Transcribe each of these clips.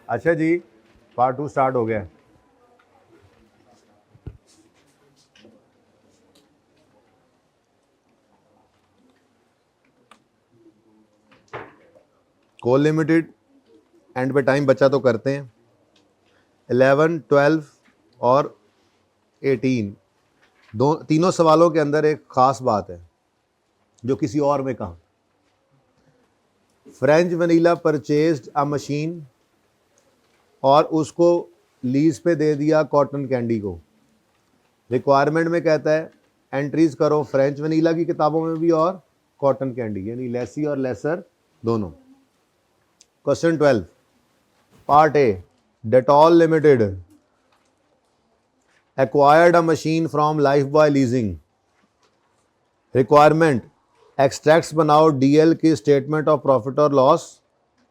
अच्छा जी, part 2 start हो गया। कोल लिमिटेड एंड पे टाइम बचा तो करते हैं। 11, 12 और 18 तीनों सवालों के अंदर एक खास बात है जो किसी और में कहा। फ्रेंच वनीला परचेज्ड अ मशीन और उसको लीज पे दे दिया कॉटन कैंडी को। रिक्वायरमेंट में कहता है एंट्रीज करो फ्रेंच वनीला की किताबों में भी और कॉटन कैंडी, यानी लेसी और लेसर दोनों। Question 12 part A, Dettol limited acquired a machine from Lifebuoy leasing. Requirement extracts बनाओ डीएल की स्टेटमेंट ऑफ प्रॉफिट और लॉस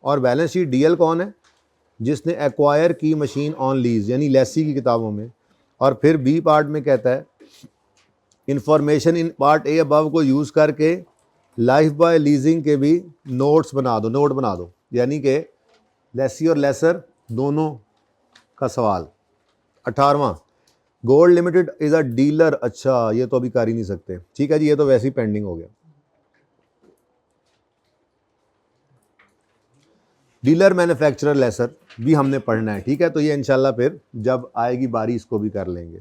और बैलेंस शीट। डीएल कौन है? जिसने एक्वायर की मशीन ऑन लीज, यानी लेसी की किताबों में। और फिर बी पार्ट में कहता है information in part A above को यूज करके लाइफबॉय लीजिंग के भी नोट बना दो, यानी कि लेसी और लेसर दोनों का सवाल। 18वां, gold limited is a dealer. अच्छा, ये तो अभी कर ही नहीं सकते, ठीक है जी, ये तो वैसे ही पेंडिंग हो गया। डीलर मैन्युफैक्चरर लेसर भी हमने पढ़ना है, ठीक है, तो ये इंशाल्लाह फिर जब आएगी बारी इसको भी कर लेंगे।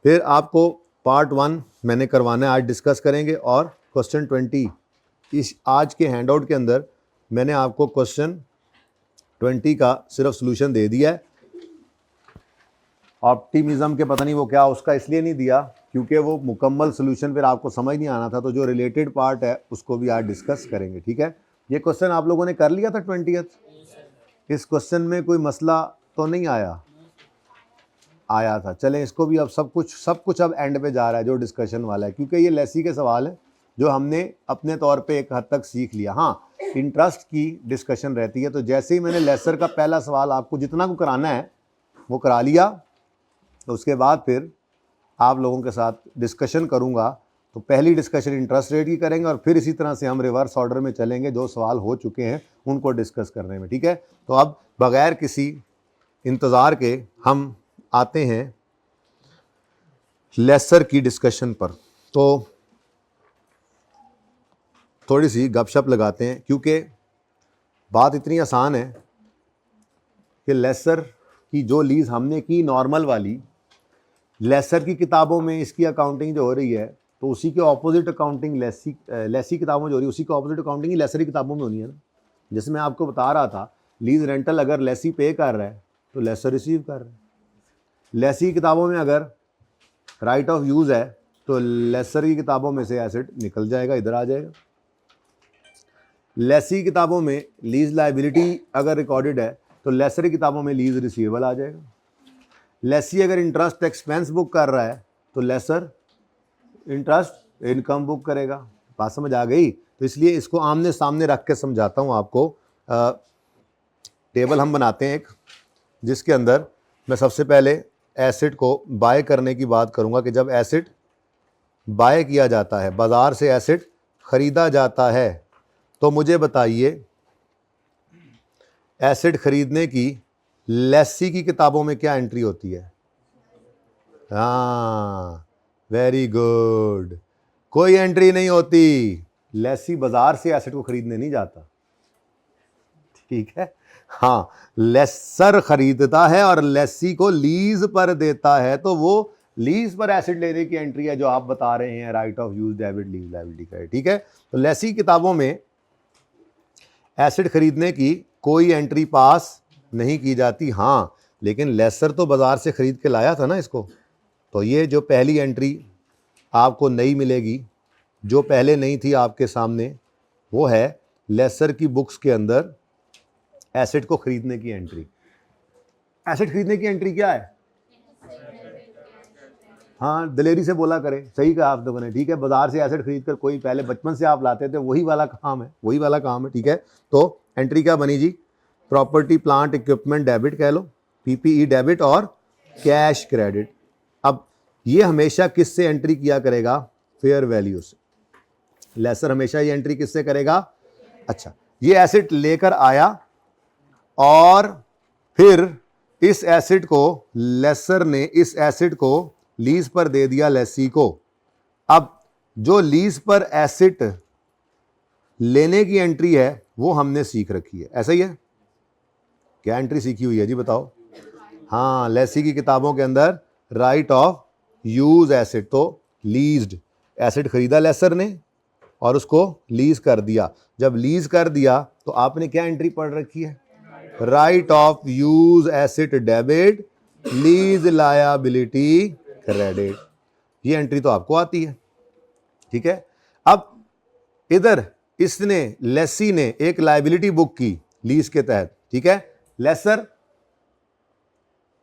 फिर आपको पार्ट 1 मैंने करवाना है, आज डिस्कस करेंगे। और क्वेश्चन 20 इस आज के हैंडआउट के अंदर मैंने आपको क्वेश्चन 20 का सिर्फ सोल्यूशन दे दिया है। ऑप्टिमिज्म के पता नहीं वो क्या उसका इसलिए नहीं दिया क्योंकि वो मुकम्मल सोल्यूशन फिर आपको समझ नहीं आना था, तो जो रिलेटेड पार्ट है उसको भी आज डिस्कस करेंगे, ठीक है। ये क्वेश्चन आप लोगों ने कर लिया था 20th। इस क्वेश्चन में कोई मसला तो नहीं आया था। चलें, इसको भी अब सब कुछ अब एंड पे जा रहा है जो डिस्कशन वाला है, क्योंकि ये लेसी के सवाल हैं जो हमने अपने तौर पे एक हद तक सीख लिया। हाँ, इंटरेस्ट की डिस्कशन रहती है, तो जैसे ही मैंने लेसर का पहला सवाल आपको जितना को कराना है वो करा लिया, तो उसके बाद फिर आप लोगों के साथ डिस्कशन करूंगा। तो पहली डिस्कशन इंटरेस्ट रेट की करेंगे और फिर इसी तरह से हम रिवर्स ऑर्डर में चलेंगे, जो सवाल हो चुके हैं उनको डिस्कस करने में, ठीक है। तो अब बगैर किसी इंतज़ार के हम आते हैं लेसर की डिस्कशन पर। तो थोड़ी सी गपशप लगाते हैं, क्योंकि बात इतनी आसान है कि लेसर की जो लीज़ हमने की नॉर्मल वाली, लेसर की किताबों में इसकी अकाउंटिंग जो हो रही है तो उसी के ऑपोजिट अकाउंटिंग लेसी किताबों में जो हो रही है उसी के ऑपोजिट अकाउंटिंग ही लेसर की किताबों में होनी है ना। जैसे मैं आपको बता रहा था, लीज रेंटल अगर लेसी पे कर रहा है तो लेसर रिसीव कर रहा है। लेसी किताबों में अगर राइट ऑफ यूज़ है तो लेसर की किताबों में से एसेट निकल जाएगा, इधर आ जाएगा। लेसी किताबों में लीज लाइबिलिटी अगर रिकॉर्डेड है तो लेसर की किताबों में लीज रिसीवेबल आ जाएगा। लेसी अगर इंटरेस्ट एक्सपेंस बुक कर रहा है तो लेसर इंटरेस्ट इनकम बुक करेगा। बात समझ आ गई? तो इसलिए इसको आमने सामने रख के समझाता हूँ आपको। टेबल हम बनाते हैं एक, जिसके अंदर मैं सबसे पहले एसेट को बाय करने की बात करूँगा कि जब एसेट बाय किया जाता है, बाज़ार से एसेट ख़रीदा जाता है, तो मुझे बताइए एसेट ख़रीदने की लेसी की किताबों में क्या एंट्री होती है? हाँ, वेरी गुड, कोई एंट्री नहीं होती। लेसी बाजार से एसेट को खरीदने नहीं जाता, ठीक है। हाँ, लेसर खरीदता है और लेसी को लीज पर देता है, तो वो लीज पर एसेट लेने की एंट्री है जो आप बता रहे हैं, right of use debit lease liability का है, ठीक है। तो लेसी किताबों में एसेट खरीदने की कोई एंट्री पास नहीं की जाती। हाँ, लेकिन लेसर तो बाजार से खरीद के लाया था ना इसको, तो ये जो पहली एंट्री आपको नई मिलेगी, जो पहले नहीं थी आपके सामने, वो है लेसर की बुक्स के अंदर एसेट को खरीदने की एंट्री। एसेट खरीदने की एंट्री क्या है? हाँ, दलेरी से बोला करें, सही कहा आप लोगों ने, ठीक है। बाजार से एसेट खरीद कर कोई पहले बचपन से आप लाते थे, वही वाला काम है, ठीक है। तो एंट्री क्या बनी जी? प्रॉपर्टी प्लांट इक्विपमेंट डेबिट कह लो, पीपीई डेबिट और कैश क्रेडिट। अब ये हमेशा किससे एंट्री किया करेगा? फेयर वैल्यू से। लेसर हमेशा ये एंट्री किससे करेगा? अच्छा, ये एसेट लेकर आया और फिर इस एसेट को लेसर ने इस एसेट को लीज पर दे दिया लेसी को। अब जो लीज पर एसेट लेने की एंट्री है वो हमने सीख रखी है, ऐसा ही है? क्या एंट्री सीखी हुई है जी बताओ? हाँ, लेसी की किताबों के अंदर राइट ऑफ यूज एसेट, तो लीज्ड एसेट खरीदा लेसर ने और उसको लीज कर दिया। जब लीज कर दिया तो आपने क्या एंट्री पढ़ रखी है? Right of use asset debit, lease liability credit. ये एंट्री तो आपको आती है, ठीक है। अब इधर इसने लेसी ने एक लायबिलिटी बुक की लीज के तहत, ठीक है। लेसर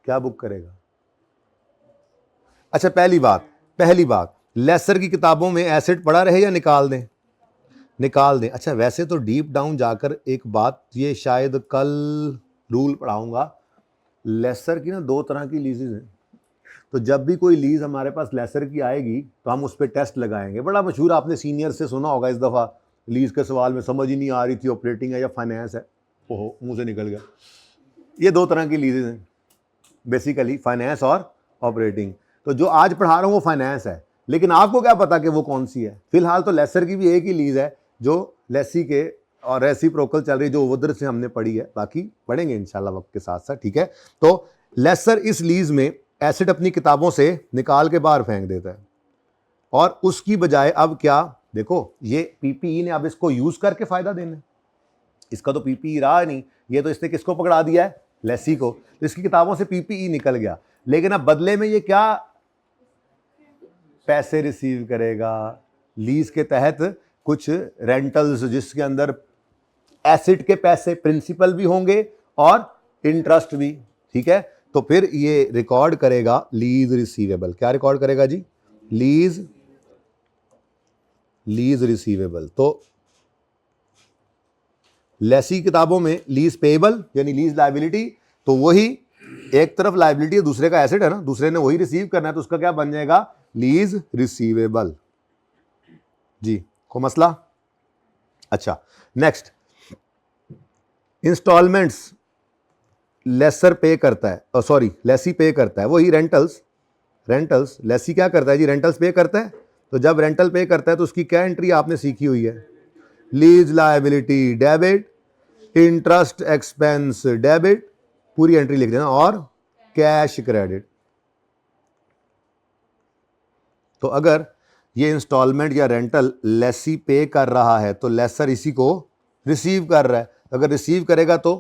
क्या बुक करेगा? अच्छा, पहली बात लेसर की किताबों में एसेट पड़ा रहे या निकाल दें? निकाल दें। अच्छा, वैसे तो डीप डाउन जाकर एक बात, ये शायद कल रूल पढ़ाऊंगा, लेसर की ना दो तरह की लीजेज हैं। तो जब भी कोई लीज हमारे पास लेसर की आएगी तो हम उस पर टेस्ट लगाएंगे। बड़ा मशहूर, आपने सीनियर से सुना होगा इस दफ़ा, लीज के सवाल में समझ ही नहीं आ रही थी ऑपरेटिंग है या फाइनेंस है, ओहो मुंह से निकल गया। ये दो तरह की लीजेज हैं बेसिकली, फाइनेंस और ऑपरेटिंग। तो जो आज पढ़ा रहा हूँ वो फाइनेंस है, लेकिन आपको क्या पता कि वो कौन सी है? फिलहाल तो लेसर की भी एक ही लीज है जो लेसी के और रेसिप्रोकल चल रही, जो उधर से हमने पढ़ी है, बाकी पढ़ेंगे इंशाल्लाह वक्त के साथ साथ, ठीक है। तो लेसर इस लीज में एसेट अपनी किताबों से निकाल के बाहर फेंक देता है और उसकी बजाय अब क्या, देखो ये पीपीई ने अब इसको यूज करके फायदा देना है। इसका तो पीपीई रहा नहीं, ये तो इसने किसको पकड़ा दिया है? लेसी को। तो इसकी किताबों से पीपीई निकल गया, लेकिन अब बदले में ये क्या पैसे रिसीव करेगा? लीज के तहत कुछ रेंटल्स, जिसके अंदर एसेट के पैसे, प्रिंसिपल भी होंगे और इंटरेस्ट भी, ठीक है। तो फिर ये रिकॉर्ड करेगा लीज रिसीवेबल। क्या रिकॉर्ड करेगा जी? Lease receivable. तो लेसी किताबों में लीज पेएबल यानी लीज लायबिलिटी, तो वही एक तरफ लायबिलिटी है, दूसरे का एसेट है ना, दूसरे ने वही रिसीव करना है, तो उसका क्या बन जाएगा? लीज रिसीवेबल जी। को मसला? अच्छा, नेक्स्ट, इंस्टॉलमेंट्स लेसर पे करता है, सॉरी लेसी पे करता है, वही रेंटल्स लेसी क्या करता है जी? रेंटल्स पे करता है। तो जब रेंटल पे करता है तो उसकी क्या एंट्री आपने सीखी हुई है? Lease liability debit, interest expense debit, पूरी एंट्री लिख देना, और कैश क्रेडिट। तो अगर ये इंस्टॉलमेंट या रेंटल लेसी पे कर रहा है तो लेसर इसी को रिसीव कर रहा है। अगर रिसीव करेगा तो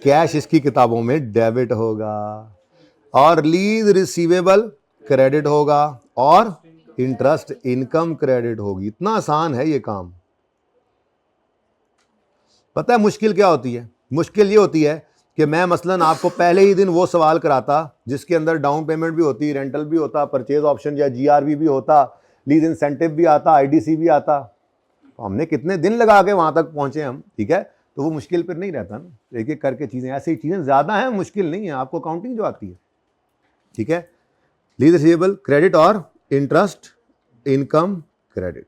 कैश इसकी किताबों में डेबिट होगा और लीज रिसीवेबल क्रेडिट होगा और इंटरेस्ट इनकम क्रेडिट होगी। इतना आसान है ये काम। पता है मुश्किल क्या होती है? मुश्किल ये होती है कि मैं मसलन आपको पहले ही दिन वो सवाल कराता जिसके अंदर डाउन पेमेंट भी होती, रेंटल भी होता, परचेज ऑप्शन या जीआरवी भी होता, लीज इंसेंटिव भी आता, आईडीसी भी आता। तो हमने कितने दिन लगा के वहां तक पहुंचे हम, ठीक है। तो वो मुश्किल फिर नहीं रहता ना, एक एक करके चीजें, ऐसी चीजें ज्यादा हैं, मुश्किल नहीं है, आपको काउंटिंग जो आती है, ठीक है। लीज रिसीवेबल क्रेडिट और इंटरेस्ट इनकम क्रेडिट।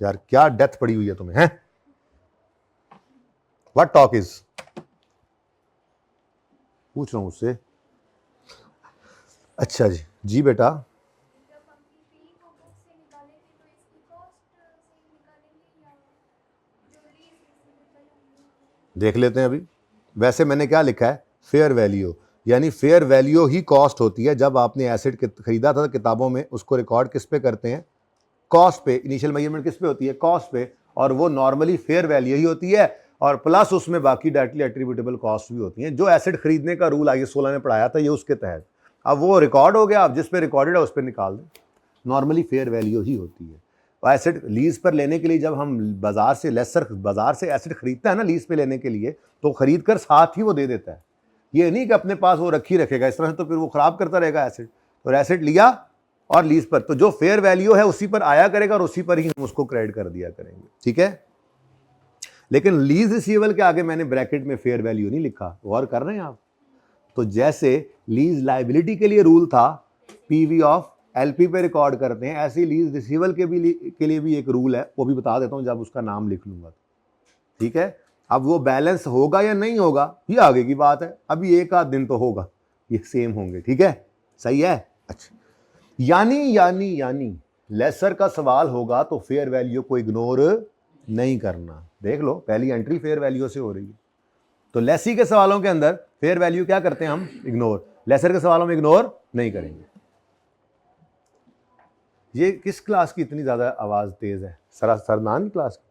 यार क्या डेथ पड़ी हुई है तुम्हें, हैं? व्हाट टॉक इज, पूछ रहा हूं उससे। अच्छा जी, जी बेटा, देख लेते हैं अभी। वैसे मैंने क्या लिखा है? फेयर वैल्यू, यानी फेयर वैल्यू ही कॉस्ट होती है। जब आपने एसेट खरीदा था किताबों में, उसको रिकॉर्ड किस पे करते हैं? कॉस्ट पे। इनिशियल मेजरमेंट किस पे होती है? कॉस्ट पे। और वो नॉर्मली फेयर वैल्यू ही होती है, और प्लस उसमें बाकी डायरेक्टली एट्रीब्यूटेबल कॉस्ट भी होती हैं। जो एसेट खरीदने का रूल आगे 16 में पढ़ाया था, ये उसके तहत। अब वो रिकॉर्ड हो गया, आप जिस पे रिकॉर्डेड है उस पर निकाल दें। नॉर्मली फेयर वैल्यू ही होती है। एसेट लीज पर लेने के लिए जब हम बाजार से एसेट खरीदता है ना लीज पे लेने के लिए, तो खरीद कर साथ ही वो दे देता है। ये नहीं कि अपने पास वो रखी रखेगा, इस तरह से तो फिर वो खराब करता रहेगा एसेट। तो एसेट लिया और लीज पर, तो जो फेयर वैल्यू है उसी पर आया करेगा और उसी पर ही हम उसको क्रेडिट कर दिया करेंगे, ठीक है। लेकिन लीज रिसीवेबल के आगे मैंने ब्रैकेट में फेयर वैल्यू नहीं लिखा, गौर कर रहे हैं आप? तो जैसे लीज लायबिलिटी के लिए रूल था पीवी ऑफ एलपी पे रिकॉर्ड करते हैं, ऐसे लीज रिसीवेबल के लिए भी एक रूल है, वो भी बता देता हूं जब उसका नाम लिख लूंगा, ठीक है। अब वो बैलेंस होगा या नहीं होगा ये आगे की बात है, अभी एक आध दिन तो होगा, ये सेम होंगे, ठीक है, सही है। अच्छा, यानी लेसर का सवाल होगा तो फेयर वैल्यू को इग्नोर नहीं करना। देख लो पहली एंट्री फेयर वैल्यू से हो रही है, तो लेसी के सवालों के अंदर फेयर वैल्यू क्या करते हैं हम, इग्नोर, लेसर के सवालों में इग्नोर नहीं करेंगे। ये किस क्लास की इतनी ज्यादा आवाज तेज है, सरनान क्लास की?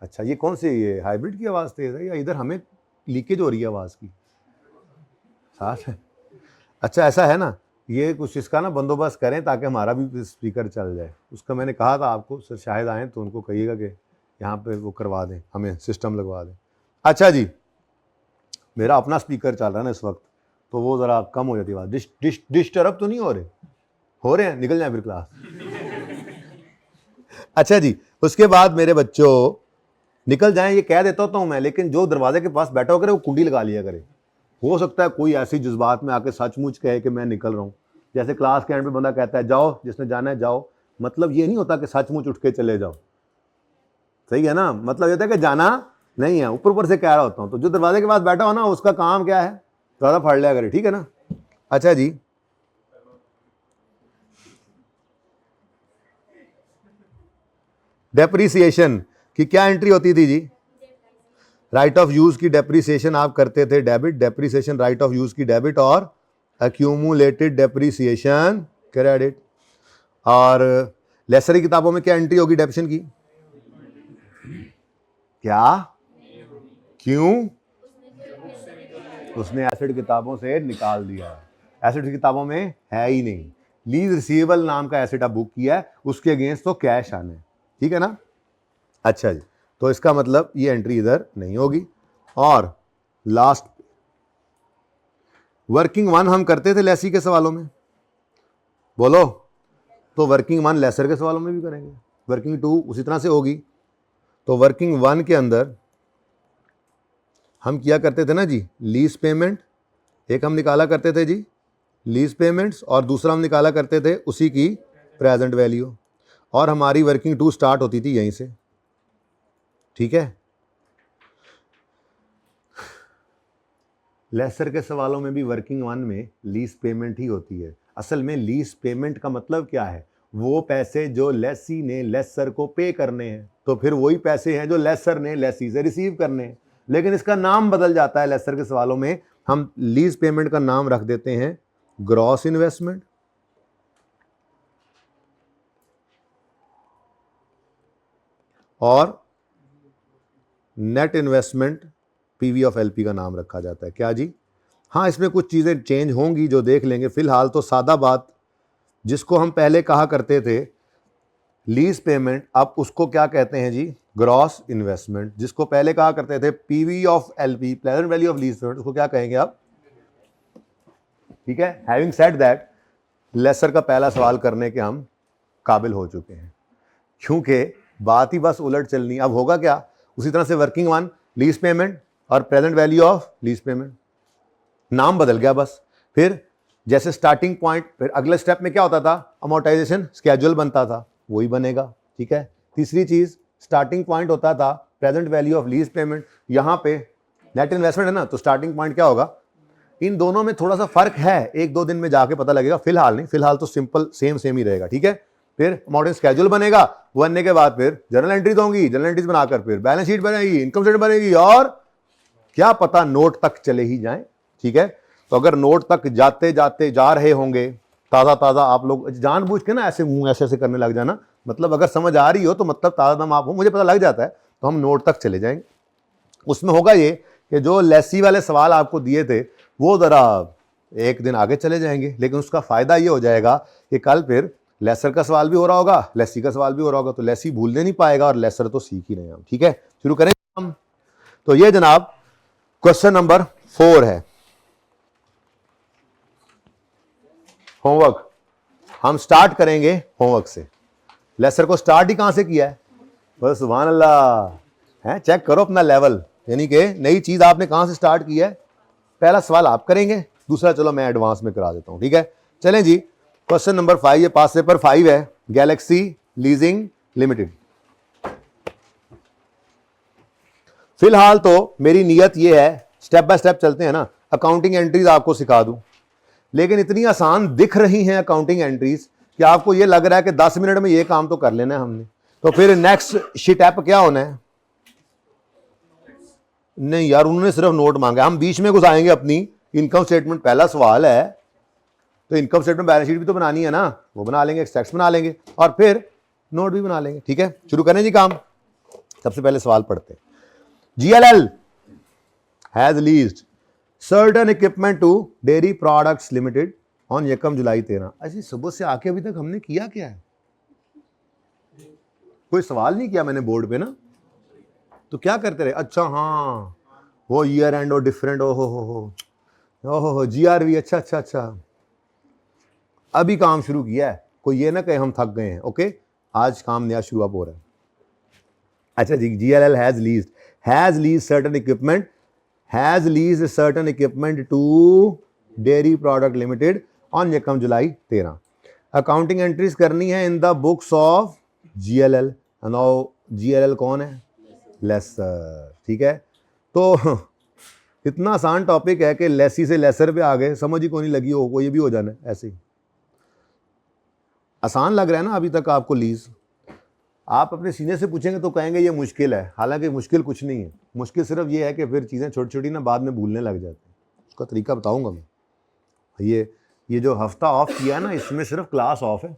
अच्छा, ये कौन सी, ये हाइब्रिड की आवाज तेज है या इधर हमें लीकेज हो रही है आवाज की? साथ है। अच्छा ऐसा है ना, ये कुछ इसका ना बंदोबस्त करें ताकि हमारा भी स्पीकर चल जाए। उसका मैंने कहा था आपको, सर शायद आए तो उनको कहिएगा कि यहाँ पे वो करवा दें, हमें सिस्टम लगवा दें। अच्छा जी, मेरा अपना स्पीकर चल रहा है ना इस वक्त, तो वो ज़रा कम हो जाती है आवाज़। डिस्टर्ब तो नहीं हो रहे हैं, निकल जाए फिर क्लास। अच्छा जी, उसके बाद मेरे बच्चों निकल जाएं ये कह देता हूँ मैं, लेकिन जो दरवाजे के पास बैठा हो करे वो कुंडी लगा लिया करे। हो सकता है कोई ऐसी जज्बात में आके सचमुच कहे कि मैं निकल रहा हूँ, जैसे क्लास के एंड पे बंदा कहता है जाओ, जिसने जाना है जाओ, मतलब ये नहीं होता कि सचमुच उठ के चले जाओ, सही है ना, मतलब ये होता है कि जाना नहीं है, ऊपर से कह रहा होता हूँ। तो जो दरवाजे के पास बैठा हो ना उसका काम क्या है, ज़्यादा फाड़ लिया करे, ठीक है ना। अच्छा जी, डेप्रीसिएशन की क्या एंट्री होती थी जी? राइट ऑफ यूज की डेप्रीसिएशन आप करते थे debit, depreciation right of use की डेबिट, और एक्यूमुलेटेड डेप्रीसिएशन क्रेडिट। और लेसरी किताबों में क्या एंट्री होगी डेप्शन की? क्या, क्यों? उसने एसेट किताबों से निकाल दिया है, एसेट किताबों में है ही नहीं। लीज रिसीवेबल नाम का एसेट आप बुक किया है, उसके अगेंस्ट तो कैश आने, ठीक है ना। अच्छा जी, तो इसका मतलब ये एंट्री इधर नहीं होगी। और लास्ट वर्किंग वन हम करते थे लेसी के सवालों में, बोलो, तो वर्किंग वन लेसर के सवालों में भी करेंगे, वर्किंग टू उसी तरह से होगी। तो वर्किंग वन के अंदर हम किया करते थे ना जी, लीज पेमेंट, एक हम निकाला करते थे जी लीज पेमेंट्स, और दूसरा हम निकाला करते थे उसी की प्रेजेंट वैल्यू, और हमारी वर्किंग टू स्टार्ट होती थी यहीं से, ठीक है। लेसर के सवालों में भी वर्किंग वन में लीज पेमेंट ही होती है। असल में लीज पेमेंट का मतलब क्या है, वो पैसे जो लेसी ने लेसर को पे करने हैं, तो फिर वही पैसे हैं जो लेसर ने लेसी से रिसीव करने हैं, लेकिन इसका नाम बदल जाता है। लेसर के सवालों में हम लीज पेमेंट का नाम रख देते हैं ग्रॉस इन्वेस्टमेंट, और net investment PV of LP का नाम रखा जाता है। क्या जी? हाँ, इसमें कुछ चीज़ें चेंज होंगी जो देख लेंगे। फिलहाल तो सादा बात, जिसको हम पहले कहा करते थे लीज पेमेंट, अब उसको क्या कहते हैं जी, ग्रॉस इन्वेस्टमेंट। जिसको पहले कहा करते थे PV of LP, present value of lease payment, उसको क्या कहेंगे आप, ठीक है। हैविंग सेड दैट, लेसर का पहला सवाल करने के हम काबिल हो चुके हैं, क्योंकि बात ही बस उलट चलनी। अब होगा क्या, उसी तरह से वर्किंग वन लीज पेमेंट और present value of lease payment, नाम बदल गया बस। फिर जैसे स्टार्टिंग पॉइंट, फिर अगले स्टेप में क्या होता था, अमोर्टाइजेशन स्केड्यूल बनता था, वही बनेगा, ठीक है। तीसरी चीज, स्टार्टिंग पॉइंट होता था present value of lease payment, यहाँ पे नेट इन्वेस्टमेंट है ना, तो स्टार्टिंग पॉइंट क्या होगा। इन दोनों में थोड़ा सा फर्क है, एक दो दिन में जाके पता लगेगा, फिलहाल नहीं, फिलहाल तो सिंपल सेम ही रहेगा, ठीक है। फिर अमाउंटिंग स्केड्यूल बनेगा, वो बनने के बाद फिर जर्नल एंट्रीज होंगी, जर्नल एंट्रीज बनाकर फिर बैलेंस शीट बनेगी, इनकम स्टेटमेंट बनेगी, और क्या पता नोट तक चले ही जाएं, ठीक है। तो अगर नोट तक जाते जाते जा रहे होंगे, ताज़ा ताज़ा, आप लोग जानबूझ के ना ऐसे मुंह ऐसे करने लग जाना, मतलब अगर समझ आ रही हो तो मतलब ताज़ा दम आप हो, मुझे पता लग जाता है, तो हम नोट तक चले जाएंगे। उसमें होगा ये कि जो लेसी वाले सवाल आपको दिए थे वो ज़रा एक दिन आगे चले जाएंगे, लेकिन उसका फ़ायदा ये हो जाएगा कि कल फिर लेसर का सवाल भी हो रहा होगा, लेसी का सवाल भी हो रहा होगा, तो लेसी भूलने नहीं पाएगा और लेसर तो सीख ही नहीं हम, ठीक है। शुरू करें हम। तो ये जनाब क्वेश्चन नंबर 4 है, होमवर्क। हम स्टार्ट करेंगे होमवर्क से। लेसर को स्टार्ट ही कहां से किया है, बस सुभान अल्लाह है, चेक करो अपना लेवल, यानी कि नई चीज आपने कहां से स्टार्ट किया है। पहला सवाल आप करेंगे, दूसरा चलो मैं एडवांस में करा देता हूं, ठीक है। चलें जी, क्वेश्चन नंबर 5, ये पास पेपर 5 है, गैलेक्सी लीजिंग लिमिटेड। फिलहाल तो मेरी नीयत ये है, स्टेप बाय स्टेप चलते हैं ना, अकाउंटिंग एंट्रीज आपको सिखा दूं, लेकिन इतनी आसान दिख रही हैं अकाउंटिंग एंट्रीज कि आपको ये लग रहा है कि 10 मिनट में ये काम तो कर लेना है हमने, तो फिर नेक्स्ट शीट ऐप क्या होना है? नहीं यार, उन्होंने सिर्फ नोट मांगा, हम बीच में घुसाएंगे अपनी इनकम स्टेटमेंट। पहला सवाल है तो इनकम स्टेटमेंट बैलेंस शीट भी तो बनानी है ना, वो बना लेंगे, एक्सट्रैक्ट्स बना लेंगे और फिर नोट भी बना लेंगे। ठीक है, शुरू करें जी काम। सबसे पहले सवाल पढ़ते हैं। GLL has leased certain equipment to dairy products limited on यकम जुलाई 13। अच्छा, सुबह से आके अभी तक हमने किया क्या है? कोई सवाल नहीं किया मैंने बोर्ड पे ना, तो क्या करते रहे? अच्छा हाँ, वो ईयर एंड और डिफरेंट, ओहो GRV, अच्छा अच्छा अच्छा, अभी काम शुरू किया है, कोई ये ना कहे हम थक गए हैं। ओके, आज काम नया शुरू हो रहा है। अच्छा जी, GLL has leased certain equipment to dairy product limited on यकम जुलाई 13। अकाउंटिंग एंट्रीज करनी है in the books of GLL। Now GLL कौन है? लेसर। ठीक है, तो इतना आसान टॉपिक है कि लेसी से लेसर पे आ गए, समझ ही को नहीं लगी हो, ये भी हो जाना है ऐसे ही। आसान लग रहा है ना अभी तक आपको लीज? आप अपने सीनियर से पूछेंगे तो कहेंगे ये मुश्किल है, हालांकि मुश्किल कुछ नहीं है। मुश्किल सिर्फ ये है कि फिर चीज़ें छोटी छोटी ना बाद में भूलने लग जाती हैं। उसका तरीका बताऊंगा मैं। ये जो हफ्ता ऑफ किया है ना, इसमें सिर्फ क्लास ऑफ है,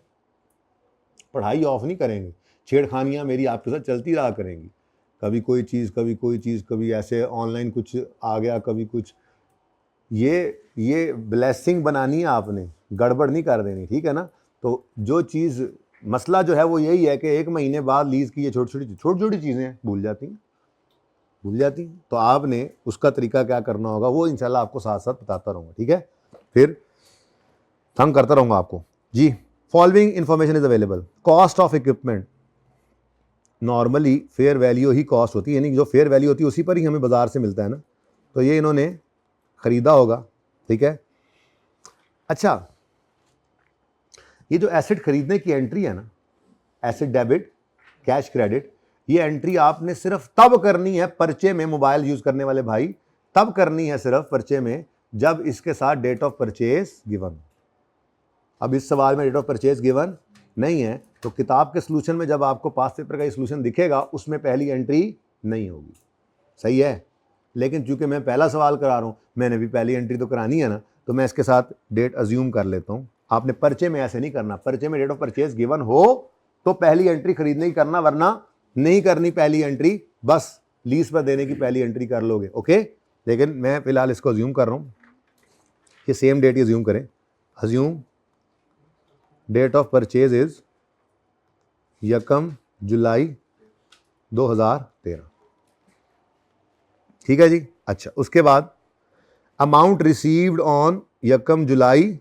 पढ़ाई ऑफ नहीं करेंगे। छेड़खानियाँ मेरी आपके साथ चलती रहा करेंगी, कभी कोई चीज़, कभी कोई चीज़, कभी ऐसे ऑनलाइन कुछ आ गया, कभी कुछ। ये ब्लेसिंग बनानी है आपने, गड़बड़ नहीं कर देनी। ठीक है ना? तो जो चीज़, मसला जो है वो यही है कि 1 महीने बाद लीज की ये छोटी छोटी चीज़ें भूल जाती हैं। तो आपने उसका तरीका क्या करना होगा वो इंशाल्लाह आपको साथ साथ बताता रहूँगा। ठीक है, फिर तंग करता रहूँगा आपको जी। Following information is available. Cost of equipment, normally fair value ही कॉस्ट होती है, यानी जो फेयर वैल्यू होती है उसी पर ही हमें बाजार से मिलता है ना, तो ये इन्होंने ख़रीदा होगा। ठीक है, अच्छा, ये जो एसेट खरीदने की एंट्री है ना, एसेट डेबिट, कैश क्रेडिट, ये एंट्री आपने सिर्फ तब करनी है पर्चे में, मोबाइल यूज़ करने वाले भाई, तब करनी है सिर्फ पर्चे में जब इसके साथ डेट ऑफ परचेज गिवन। अब इस सवाल में डेट ऑफ परचेज गिवन नहीं है, तो किताब के सोल्यूशन में जब आपको पास पेपर का सोल्यूशन दिखेगा उसमें पहली एंट्री नहीं होगी। सही है, लेकिन चूंकि मैं पहला सवाल करा रहा हूँ, मैंने भी पहली एंट्री तो करानी है ना, तो मैं इसके साथ डेट अज्यूम कर लेता हूँ। आपने पर्चे में ऐसे नहीं करना, पर्चे में डेट ऑफ परचेज गिवन हो तो पहली एंट्री खरीदने की करना, वरना नहीं करनी पहली एंट्री, बस लीज पर देने की पहली एंट्री कर लोगे। ओके, लेकिन मैं फिलहाल इसको अज्यूम कर रहा हूँ कि सेम डेट ही अज्यूम करें। Assume date of purchase is यकम जुलाई 2013। ठीक है जी। अच्छा, उसके बाद अमाउंट रिसीव्ड ऑन यकम जुलाई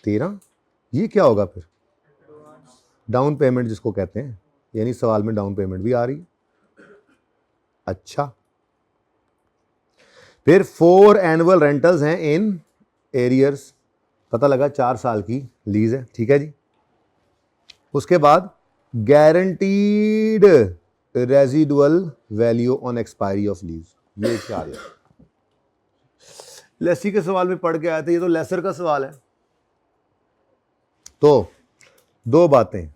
13, ये क्या होगा फिर? डाउन पेमेंट जिसको कहते हैं, यानी सवाल में डाउन पेमेंट भी आ रही है। अच्छा, फिर 4 एनुअल रेंटल्स हैं इन एरियर्स, पता लगा 4 साल की लीज है। ठीक है जी। उसके बाद guaranteed residual value on expiry of lease, ये क्या है? लेसी के सवाल में पढ़ के आए थे, ये तो लेसर का सवाल है। तो 2 बातें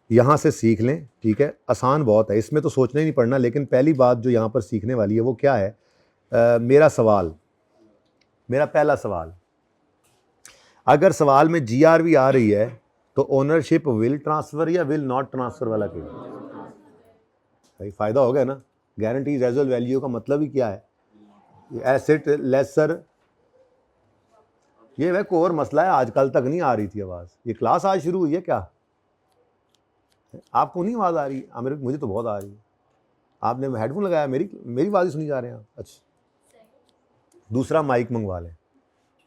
यहां से सीख लें। ठीक है, आसान बहुत है, इसमें तो सोचना ही नहीं पड़ना, लेकिन पहली बात जो यहां पर सीखने वाली है वो क्या है? मेरा पहला सवाल, अगर सवाल में GRV आ रही है तो ओनरशिप विल ट्रांसफर या विल नॉट ट्रांसफर वाला क्यों? भाई फायदा हो गया ना। गारंटी रेजुअल वैल्यू का मतलब ही क्या है? एसेट लेसर, ये वह कोर मसला है, आजकल तक नहीं आ रही थी आवाज़, ये क्लास आज शुरू हुई है क्या? आपको नहीं आवाज़ आ रही? मुझे तो बहुत आ रही है। आपने हेडफोन लगाया, मेरी आवाज़ ही सुनी जा रहे हैं आप? अच्छा, दूसरा माइक मंगवा लें,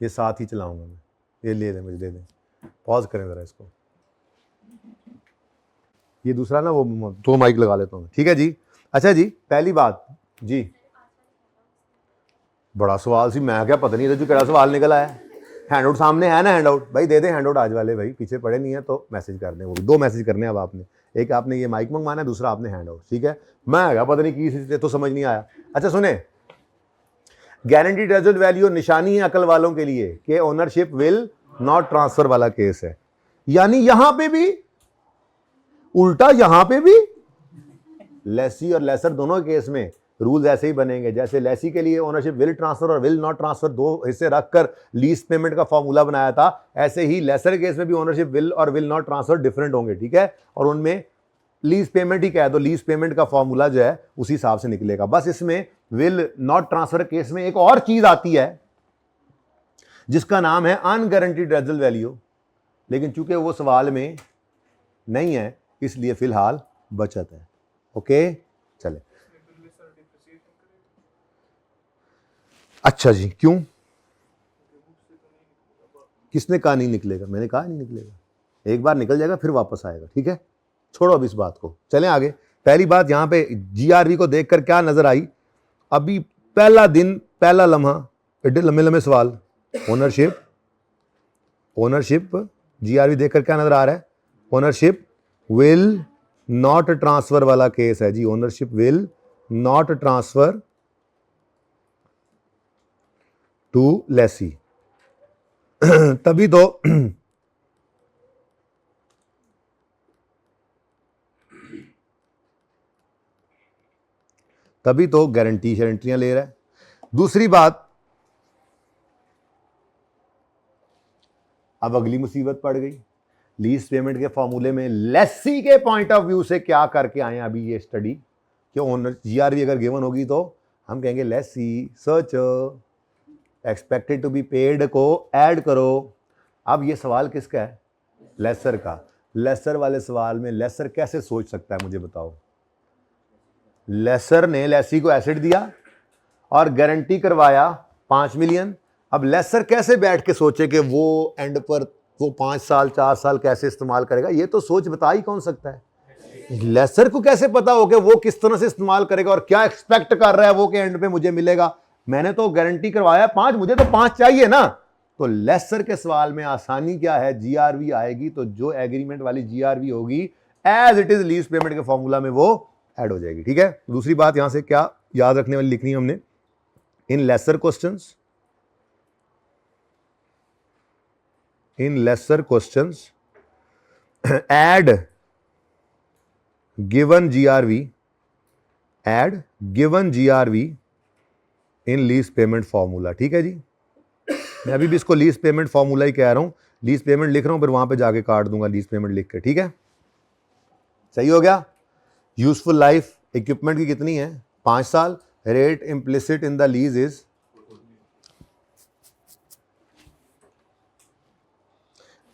ये साथ ही चलाऊंगा मैं, ये ले लें, मुझे दे दें, पॉज करें ज़रा इसको, ये दूसरा ना, वो 2 माइक लगा लेता हूँ। ठीक है जी। अच्छा जी, पहली बात जी, बड़ा सवाल सी, मैं क्या पता नहीं था जो क्या सवाल निकल आया। हैंड आउट सामने है ना, हैंड आउट भाई दे दें, हैंड आउट आज वाले भाई, पीछे पड़े नहीं है तो मैसेज कर दें, वो भी 2 मैसेज करने हैं अब आपने, एक आपने ये माइक मंगवाना है, दूसरा आपने हैंड ओवर, ठीक है। मैं पता नहीं की तो समझ नहीं आया। अच्छा सुने, गारंटीड रेजिडेंट वैल्यू निशानी है अकल वालों के लिए कि ओनरशिप विल नॉट ट्रांसफर वाला केस है। यानी यहां पे भी उल्टा, यहां पे भी लेसी और लेसर दोनों केस में रूल्स ऐसे ही बनेंगे। जैसे लेसी के लिए ओनरशिप विल ट्रांसफर और विल नॉट ट्रांसफर दो हिस्से रखकर लीज पेमेंट का फॉर्मूला बनाया था, ऐसे ही लेसर केस में भी ओनरशिप विल और विल नॉट ट्रांसफर डिफरेंट होंगे, ठीक है। और उनमें लीज पेमेंट ही कह दो, लीज पेमेंट का फॉर्मूला जो है उसी हिसाब से निकलेगा। बस इसमें विल नॉट ट्रांसफर केस में एक और चीज आती है जिसका नाम है अनगारंटीड रेजिडुअल वैल्यू, लेकिन चूंकि वो सवाल में नहीं है इसलिए फिलहाल बचत है। ओके चले। अच्छा जी, क्यों? किसने कहा नहीं निकलेगा? मैंने कहा नहीं निकलेगा, एक बार निकल जाएगा फिर वापस आएगा, ठीक है। छोड़ो अब इस बात को, चलें आगे। पहली बात यहां पे जीआरवी को देखकर क्या नजर आई? अभी पहला दिन पहला लम्हा, एडे लंबे लंबे सवाल। ओनरशिप जीआरवी देखकर क्या नजर आ रहा है? ओनरशिप विल नॉट ट्रांसफर वाला केस है जी। Ownership will not transfer to lessee. तभी तो गारंटियां ले रहा है। दूसरी बात, अब अगली मुसीबत पड़ गई। लीज पेमेंट के फॉर्मूले में लेसी के पॉइंट ऑफ व्यू से क्या करके आए अभी ये स्टडी, कि ओनर जीआरवी अगर गिवन होगी तो हम कहेंगे लेसी सच एक्सपेक्टेड टू बी पेड को ऐड करो। अब ये सवाल किसका है? लेसर का। लेसर वाले सवाल में लेसर कैसे सोच सकता है, मुझे बताओ। लेसर ने लेसी को एसेट दिया और गारंटी करवाया 5 मिलियन। अब लेसर कैसे बैठ के सोचे कि वो एंड पर वो 5 साल 4 साल कैसे इस्तेमाल करेगा? ये तो सोच बता ही कौन सकता है? लेसर को कैसे पता हो कि वो किस तरह से इस्तेमाल करेगा और क्या एक्सपेक्ट कर रहा है वो कि एंड पे मुझे मिलेगा। मैंने तो गारंटी करवाया 5, मुझे तो 5 चाहिए ना। तो लेसर के सवाल में आसानी क्या है? जीआरवी आएगी तो जो एग्रीमेंट वाली जीआरवी होगी as it is lease payment के फॉर्मूला में वो ऐड हो जाएगी, ठीक है। दूसरी बात यहां से क्या याद रखने वाली लिखनी है हमने? इन laser questions add given GRV इन लीज पेमेंट फॉर्मूला, ठीक है जी। मैं अभी भी इसको लीज पेमेंट फॉर्मूला ही कह रहा हूं, लीज पेमेंट लिख रहा हूं, फिर वहां पे जाके काट दूंगा लीज पेमेंट लिख के, ठीक है। सही हो गया। यूजफुल लाइफ इक्विपमेंट की कितनी है? 5 साल। Rate implicit in the lease is,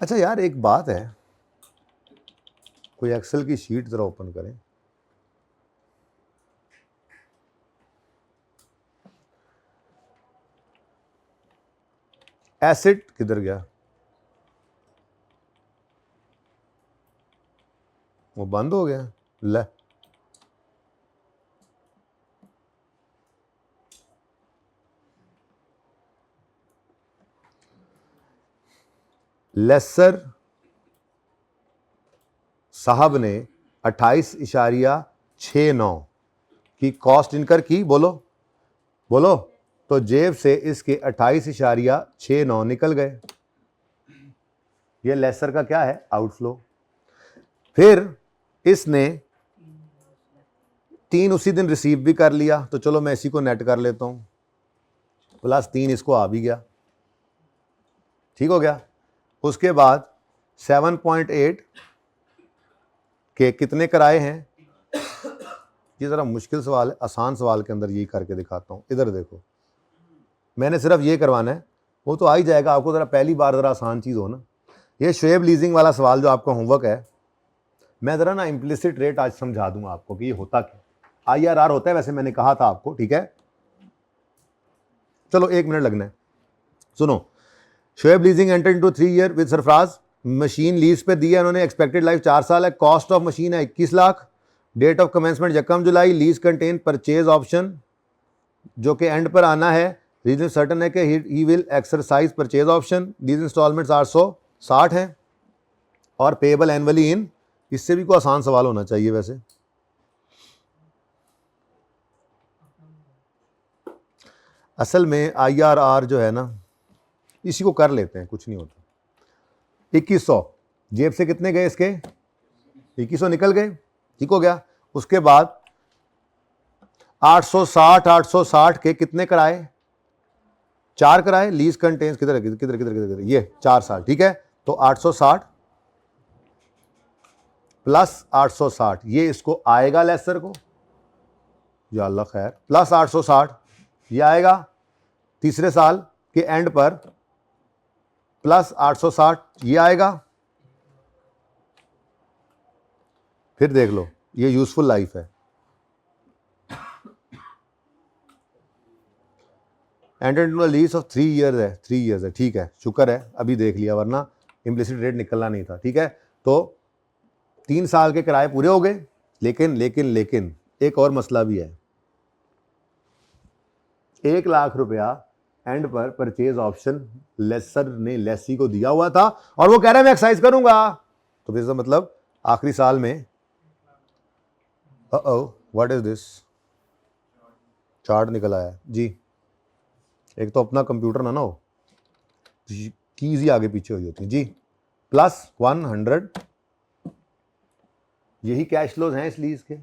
अच्छा यार एक बात है, कोई एक्सेल की शीट जरा ओपन करें। एसेट किधर गया? वो बंद हो गया। ले लेसर साहब ने 28.69 की कॉस्ट इनकर की। बोलो बोलो। तो जेब से इसके 28.69 निकल गए। ये लेसर का क्या है? आउटफ्लो। फिर इसने 3 उसी दिन रिसीव भी कर लिया, तो चलो मैं इसी को नेट कर लेता हूं, +3 इसको आ भी गया, ठीक हो गया। उसके बाद 7.8 के कितने कराए हैं? ये ज़रा मुश्किल सवाल है, आसान सवाल के अंदर यही करके दिखाता हूँ। इधर देखो, मैंने सिर्फ ये करवाना है, वो तो आ ही जाएगा आपको। ज़रा पहली बार ज़रा आसान चीज़ हो ना। ये शुएब लीजिंग वाला सवाल जो आपका होमवर्क है, मैं ज़रा ना इम्प्लिसिट रेट आज समझा दूंगा आपको कि ये होता क्या। IRR होता है वैसे, मैंने कहा था आपको, ठीक है। चलो 1 मिनट लगना है, सुनो। Shoaib leasing enter into 3 year with Sarfaraz. Machine lease पे दी है उन्होंने, एक्सपेक्टेड लाइफ 4 साल है। कॉस्ट ऑफ मशीन है 21 lakh. Date of commencement 1 July. Lease contain purchase option जो कि एंड पर आना है। रीजन सर्टन है कि he will exercise purchase option. Lease instalments 860 हैं और पेएबल एनुअली इन इससे भी कोई आसान सवाल होना चाहिए वैसे। असल में IRR जो है ना, इसी को कर लेते हैं, कुछ नहीं होता। 2100 जेब से कितने गए इसके? 2100 निकल गए, ठीक हो गया। उसके बाद 860 के कितने कराए? 4 कराए। लीज कंटेन्स किधर किधर किधर किधर किधर, ये 4 साल, ठीक है। तो 860 प्लस 860, ये इसको आएगा लेसर को, या अल्लाह खैर, प्लस 860 ये आएगा तीसरे साल के एंड पर, प्लस 860 ये आएगा। फिर देख लो, ये यूजफुल लाइफ है। Enter into lease of 3 years है, 3 ईयर्स है, ठीक है, शुक्र है अभी देख लिया, वरना इम्प्लिसिट रेट निकलना नहीं था, ठीक है। तो 3 साल के किराए पूरे हो गए, लेकिन लेकिन लेकिन एक और मसला भी है। 1 लाख रुपया एंड पर परचेज ऑप्शन लेसर ने लेसी को दिया हुआ था, और वो कह रहा है मैं एक्सरसाइज करूंगा। तो फिर मतलब आखिरी साल में व्हाट इज दिस, चार्ट निकल आया जी। एक तो अपना कंप्यूटर ना हो, कीज ही आगे पीछे हुई होती जी। प्लस 100, यही कैश फ्लोज हैं इस लीज के।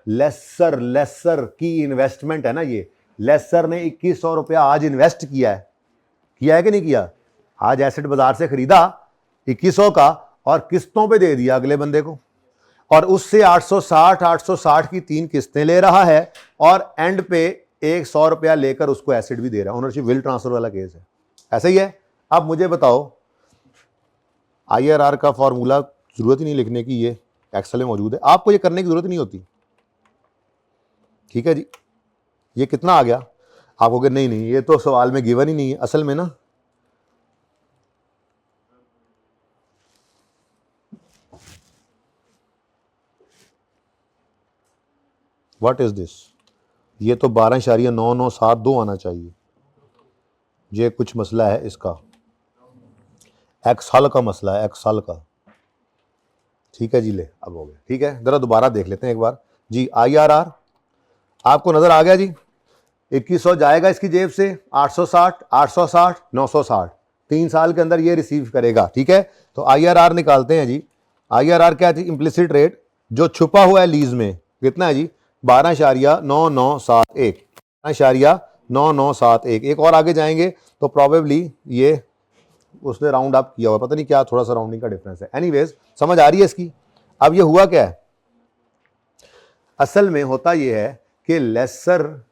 लेसर की इन्वेस्टमेंट है ना ये। लेसर ने 2100 रुपया आज इन्वेस्ट किया है कि नहीं किया? आज एसेट बाजार से खरीदा 2100 का, और किस्तों पे दे दिया अगले बंदे को, और उससे 860 की 3 किस्तें ले रहा है, और एंड पे 100 रुपया लेकर उसको एसेट भी दे रहा है। ओनरशिप विल ट्रांसफर वाला केस है, ऐसा ही है। अब मुझे बताओ, IRR का फॉर्मूला जरूरत ही नहीं लिखने की, ये एक्सेल में मौजूद है, आपको ये करने की जरूरत नहीं होती, ठीक है जी। ये कितना आ गया? आप कहोगे नहीं ये तो सवाल में गिवन ही नहीं है। असल में ना व्हाट इज दिस, ये तो 12.9972 आना चाहिए। ये कुछ मसला है इसका, एक्सल का मसला है, एक्सल का, ठीक है जी। ले अब हो गया, ठीक है। जरा दोबारा देख लेते हैं एक बार जी। IRR आपको नजर आ गया जी। 2100 जाएगा इसकी जेब से, 860 860 960, 3 साल के अंदर ये रिसीव करेगा, ठीक है। तो IRR निकालते हैं जी। IRR क्या थी? इम्प्लिसिट रेट जो छुपा हुआ है लीज में, कितना है जी? 12.9971, 12.9971। एक और आगे जाएंगे तो प्रॉबेबली ये उसने राउंड अप किया हुआ, पता नहीं क्या, थोड़ा सा राउंडिंग का डिफरेंस है। एनीवेज समझ आ रही है इसकी। अब ये हुआ क्या है? असल में होता ये है कि लेसर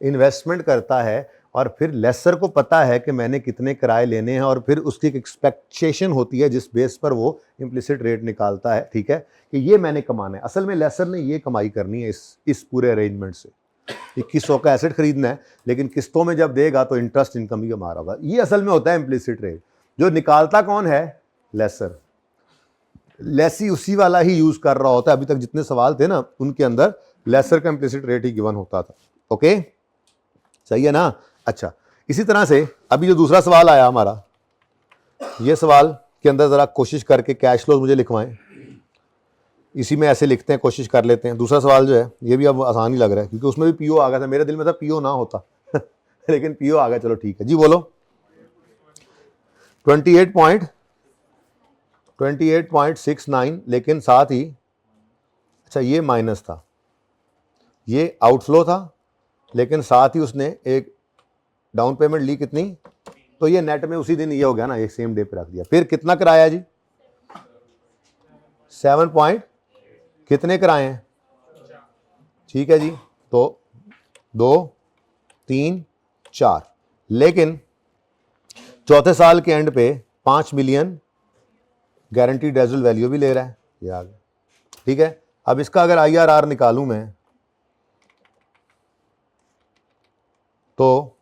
इन्वेस्टमेंट करता है, और फिर लेसर को पता है कि मैंने कितने किराए लेने हैं, और फिर उसकी एक एक्सपेक्टेशन होती है जिस बेस पर वो इम्प्लिसिट रेट निकालता है, ठीक है, कि ये मैंने कमाना है। असल में लेसर ने ये कमाई करनी है इस पूरे अरेंजमेंट से। 2100 का एसेट खरीदना है, लेकिन किस्तों में जब देगा तो इंटरेस्ट इनकम भी कमा रहा होगा। ये असल में होता है इम्प्लिसिट रेट। जो निकालता कौन है? लेसर। लेसी उसी वाला ही यूज कर रहा होता है। अभी तक जितने सवाल थे ना, उनके अंदर लेसर का इम्प्लिसिट रेट ही गिवन होता था। ओके, सही है ना? अच्छा, इसी तरह से अभी जो दूसरा सवाल आया हमारा, ये सवाल के अंदर जरा कोशिश करके कैश फ्लोज मुझे लिखवाएं। इसी में ऐसे लिखते हैं, कोशिश कर लेते हैं। दूसरा सवाल जो है ये भी अब आसान ही लग रहा है, क्योंकि उसमें भी पीओ आ गया था। मेरे दिल में था पीओ ना होता लेकिन पीओ आ गया, चलो ठीक है जी। बोलो 28.69, लेकिन साथ ही, अच्छा ये माइनस था, ये आउटफ्लो था, लेकिन साथ ही उसने एक डाउन पेमेंट ली कितनी, तो ये नेट में उसी दिन ये हो गया ना, एक सेम डे पे रख दिया। फिर कितना कराया जी? 7 पॉइंट कितने कराए हैं? ठीक है जी। तो 2 3 4, लेकिन चौथे साल के एंड पे 5 मिलियन गारंटीड रेजिडुअल वैल्यू भी ले रहा है, ये आ गया, ठीक है। अब इसका अगर IRR निकालूं मैं, तो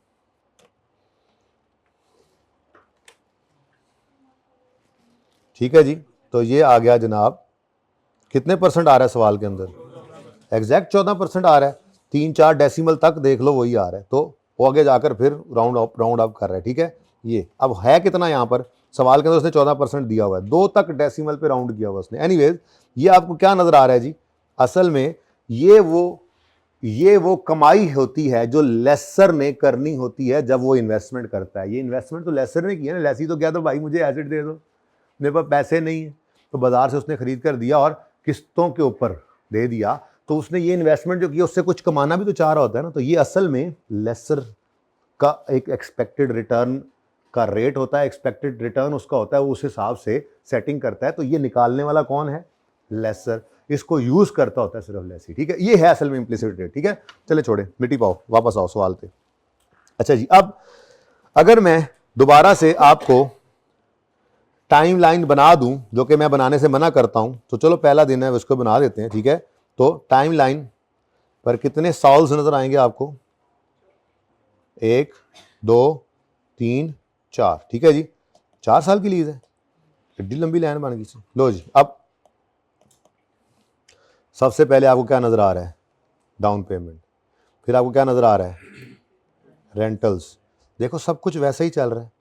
ठीक है जी, तो ये आ गया जनाब, कितने परसेंट आ रहा है सवाल के अंदर? एग्जैक्ट 14% आ रहा है। 3-4 डेसिमल तक देख लो, वही आ रहा है। तो वो आगे जाकर फिर राउंड अप कर रहा है, ठीक है। ये अब है कितना यहाँ पर सवाल के अंदर उसने 14% दिया हुआ है, 2 तक डेसिमल पे राउंड किया हुआ उसने। एनीवेज ये आपको क्या नजर आ रहा है जी, असल में ये वो कमाई होती है जो लेसर ने करनी होती है जब वो इन्वेस्टमेंट करता है। ये इन्वेस्टमेंट तो लेसर ने किया ना, लेसी तो क्या, तो भाई मुझे एसेट दे दो, मेरे पास पैसे नहीं है, तो बाजार से उसने खरीद कर दिया और किस्तों के ऊपर दे दिया, तो उसने ये इन्वेस्टमेंट जो किया उससे कुछ कमाना भी तो चाह रहा होता है ना। तो ये असल में लेसर का एक एक्सपेक्टेड रिटर्न का रेट होता है, एक्सपेक्टेड रिटर्न उसका होता है, वो उस हिसाब से सेटिंग करता है। तो ये निकालने वाला कौन है, लेसर, इसको यूज करता होता है सिर्फ लेसी, ठीक है। ये है असल में इम्प्लिसिट रेट, ठीक है। चले छोड़े, मिट्टी पाओ, वापस आओ सवाल पे। अच्छा जी, अब अगर मैं दोबारा से आपको टाइमलाइन बना दूं, जो कि मैं बनाने से मना करता हूं, तो चलो पहला दिन है उसको बना देते हैं, ठीक है। तो टाइमलाइन पर कितने सॉल्व्स नजर आएंगे आपको, 1 2 3 4, ठीक है जी, 4 साल की लीज है, एड्डी लंबी लाइन बन गई। लो जी, अब सबसे पहले आपको क्या नजर आ रहा है, डाउन पेमेंट, फिर आपको क्या नजर आ रहा है, रेंटल्स। देखो सब कुछ वैसा ही चल रहा है,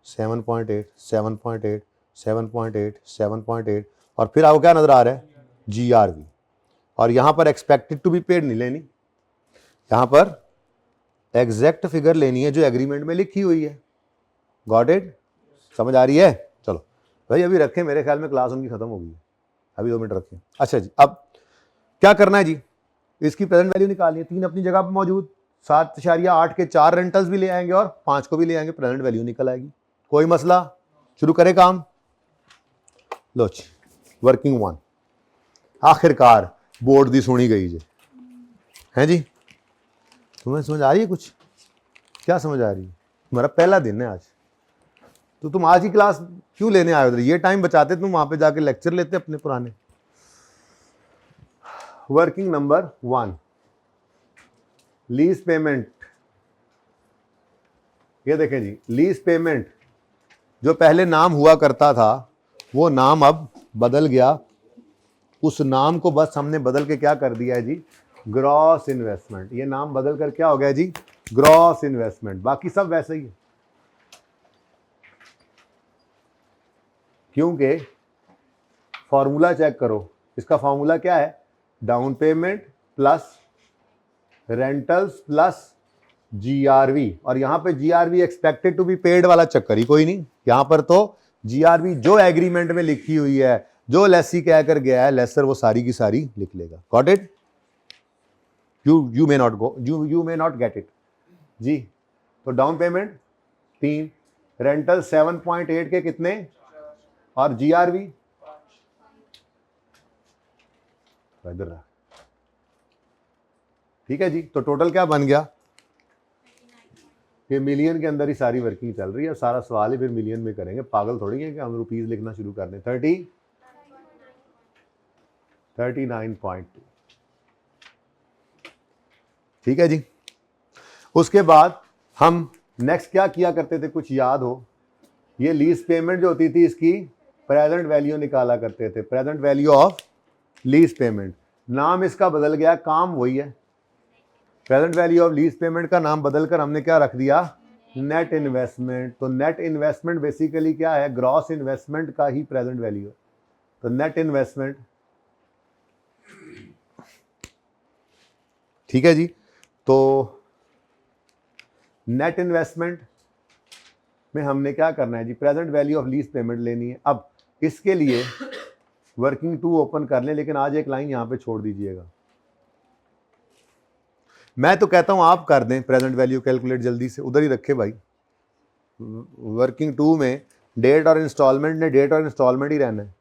7.8 7.8 7.8 7.8, और फिर आपको क्या नजर आ रहा है, GRV। और यहां पर एक्सपेक्टेड टू बी पेड नहीं लेनी, यहां पर एग्जैक्ट फिगर लेनी है जो एग्रीमेंट में लिखी हुई है। गॉट इट, समझ आ रही है। चलो भाई अभी रखें, मेरे ख्याल में क्लास उनकी खत्म हो गई है, अभी 2 मिनट रखें। अच्छा जी, अब क्या करना है जी, इसकी प्रेजेंट वैल्यू निकालनी है, 3 अपनी जगह पर मौजूद, 7.8 के 4 रेंटल्स भी ले आएंगे और 5 को भी ले आएंगे, प्रेजेंट वैल्यू निकल आएगी। कोई मसला, शुरू करें काम। लो जी, वर्किंग 1, आखिरकार बोर्ड दी सुनी गई जी, हैं जी। तुम्हें समझ आ रही है कुछ, क्या समझ आ रही है, तुम्हारा पहला दिन है आज, तो तुम आज ही क्लास क्यों लेने आए उधर, ये टाइम बचाते तुम वहां पे जाके लेक्चर लेते अपने पुराने। Working number 1, lease payment. ये देखें जी, लीज पेमेंट जो पहले नाम हुआ करता था वो नाम अब बदल गया, उस नाम को बस हमने बदल के क्या कर दिया है जी, ग्रॉस इन्वेस्टमेंट। ये नाम बदल कर क्या हो गया जी, ग्रॉस इन्वेस्टमेंट, बाकी सब वैसे ही है। क्योंकि फॉर्मूला चेक करो, इसका फॉर्मूला क्या है, down payment plus rentals plus GRV, और यहां पे GRV expected to be paid वाला चक्कर ही कोई नहीं, यहां पर तो GRV जो एग्रीमेंट में लिखी हुई है, जो लेसी कहकर गया है लेसर, वो सारी की सारी लिख लेगा। Got it, you may not go, you may not get it जी। तो डाउन पेमेंट 3, रेंटल 7.8 के कितने, और GRV इधर रहा, ठीक है जी। तो टोटल क्या बन गया, ये मिलियन के अंदर ही सारी वर्किंग चल रही है, सारा सवाल ही फिर मिलियन में करेंगे, पागल थोड़ी है कि हम रुपीज लिखना शुरू कर दें। 39.2, ठीक है जी। उसके बाद हम नेक्स्ट क्या किया करते थे, कुछ याद हो, ये लीज पेमेंट जो होती थी इसकी प्रेजेंट वैल्यू निकाला करते थे, present value of lease payment. नाम इसका बदल गया, काम वही है, present value of lease payment का नाम बदलकर हमने क्या रख दिया, नेट इन्वेस्टमेंट। तो नेट इन्वेस्टमेंट बेसिकली क्या है, ग्रॉस इन्वेस्टमेंट का ही प्रेजेंट वैल्यू है। तो नेट इन्वेस्टमेंट, ठीक है जी। तो नेट इन्वेस्टमेंट में हमने क्या करना है जी, present value of lease payment लेनी है। अब इसके लिए वर्किंग 2 ओपन कर लें, लेकिन आज एक लाइन यहां पे छोड़ दीजिएगा, मैं तो कहता हूं आप कर दें प्रेजेंट वैल्यू कैलकुलेट जल्दी से, उधर ही रखे भाई। वर्किंग 2 में डेट और इंस्टॉलमेंट ने डेट और इंस्टॉलमेंट ही रहना है,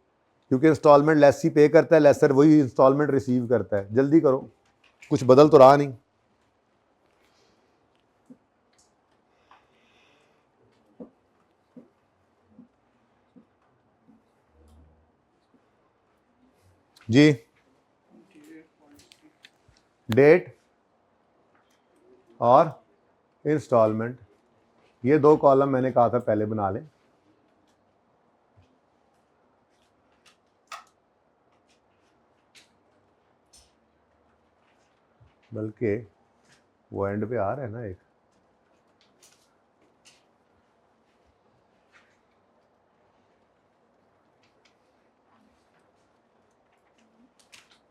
क्योंकि इंस्टॉलमेंट लेसी पे करता है, लेसर वही इंस्टॉलमेंट रिसीव करता है। जल्दी करो, कुछ बदल तो रहा नहीं। जी, डेट और इंस्टॉलमेंट, ये 2 कॉलम मैंने कहा था पहले बना लें। बल्कि वो एंड पे आ रहा है ना एक,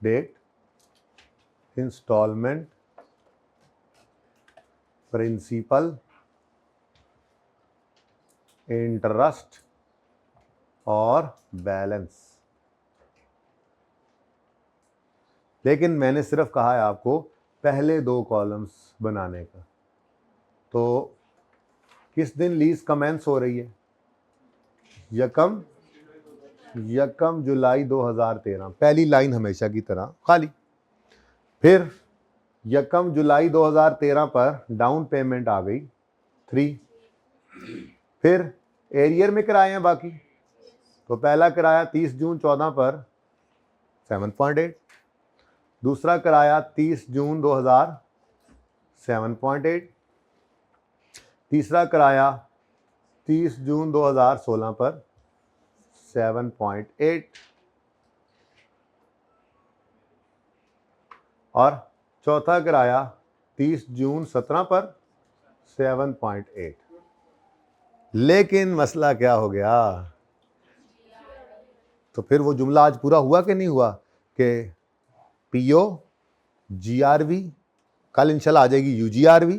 डेट, इंस्टॉलमेंट, प्रिंसिपल, इंटरेस्ट और बैलेंस। लेकिन मैंने सिर्फ कहा है आपको पहले 2 कॉलम्स बनाने का। तो किस दिन लीज कमेंस हो रही है? यकम जुलाई 2013, पहली लाइन हमेशा की तरह खाली। फिर यकम जुलाई 2013 पर डाउन पेमेंट आ गई 3। फिर एरियर में किराए हैं बाकी, तो पहला किराया 30 जून 14 पर 7.8, दूसरा किराया 30 जून 2000 7.8, तीसरा किराया 30 जून 2016 पर 7.8 और चौथा किराया 30 जून 17 पर 7.8। लेकिन मसला क्या हो गया? तो फिर वो जुमला आज पूरा हुआ कि नहीं हुआ कि पीओ जीआरवी, कल इंशाल्लाह आ जाएगी यूजीआरवी,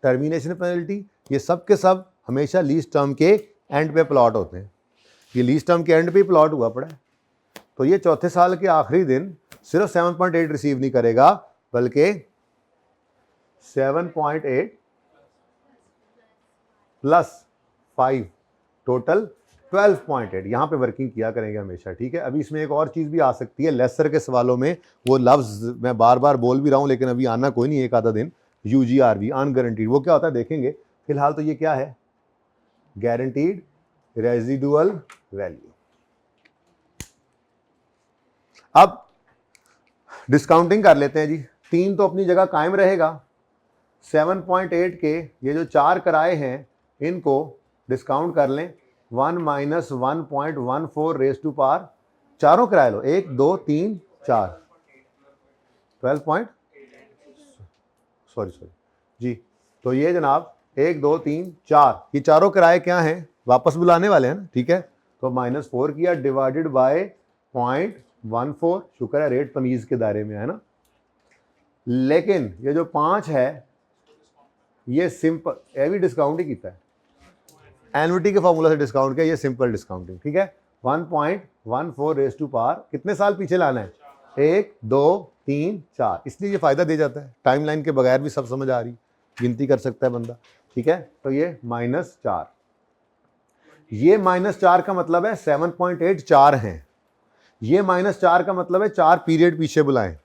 टर्मिनेशन पेनल्टी, ये सब के सब हमेशा लीज टर्म के एंड पे प्लॉट होते हैं। ये लीज टर्म के एंड पे प्लॉट हुआ पड़ा है। तो ये चौथे साल के आखिरी दिन सिर्फ 7.8 रिसीव नहीं करेगा, बल्कि 7.8 प्लस 5 टोटल 12.8 यहाँ पे वर्किंग किया करेंगे हमेशा, ठीक है। अभी इसमें एक और चीज़ भी आ सकती है लेसर के सवालों में, वो लफ्ज़ मैं बार बार बोल भी रहा हूँ लेकिन अभी आना कोई नहीं, एक आधा दिन। यूजीआरवी अनगारंटीड, वो क्या होता है देखेंगे। फिलहाल तो ये क्या है? Guaranteed residual value. अब डिस्काउंटिंग कर लेते हैं जी। 3 तो अपनी जगह कायम रहेगा। 7.8 के ये जो 4 किराए हैं इनको डिस्काउंट कर लें 1 माइनस 1.14 रेज टू पावर, चारों किराए लो 1 2 3 4 12 सॉरी जी। तो ये जनाब 1 2 3 4 ये चारों किराए क्या हैं? वापस बुलाने वाले हैं ना, ठीक है। तो -4 किया डिवाइडेड बाय 0.14, शुक्र है रेट तमीज़ के दायरे में है ना। लेकिन ये जो 5 है ये सिंपल, ये भी डिस्काउंट ही किया है, एनुइटी के फॉर्मूला से डिस्काउंट किया, ये सिंपल डिस्काउंटिंग, ठीक है। 1.14 रेज टू पावर कितने साल पीछे लाना है? 1 2 3 4, इसलिए ये फायदा दे जाता है। टाइमलाइन के बगैर भी सब समझ आ रही, गिनती कर सकता है बंदा, ठीक है। तो ये -4, ये -4 का मतलब है 7.8 4 हैं, ये -4 का मतलब है 4 पीरियड पीछे बुलाएं।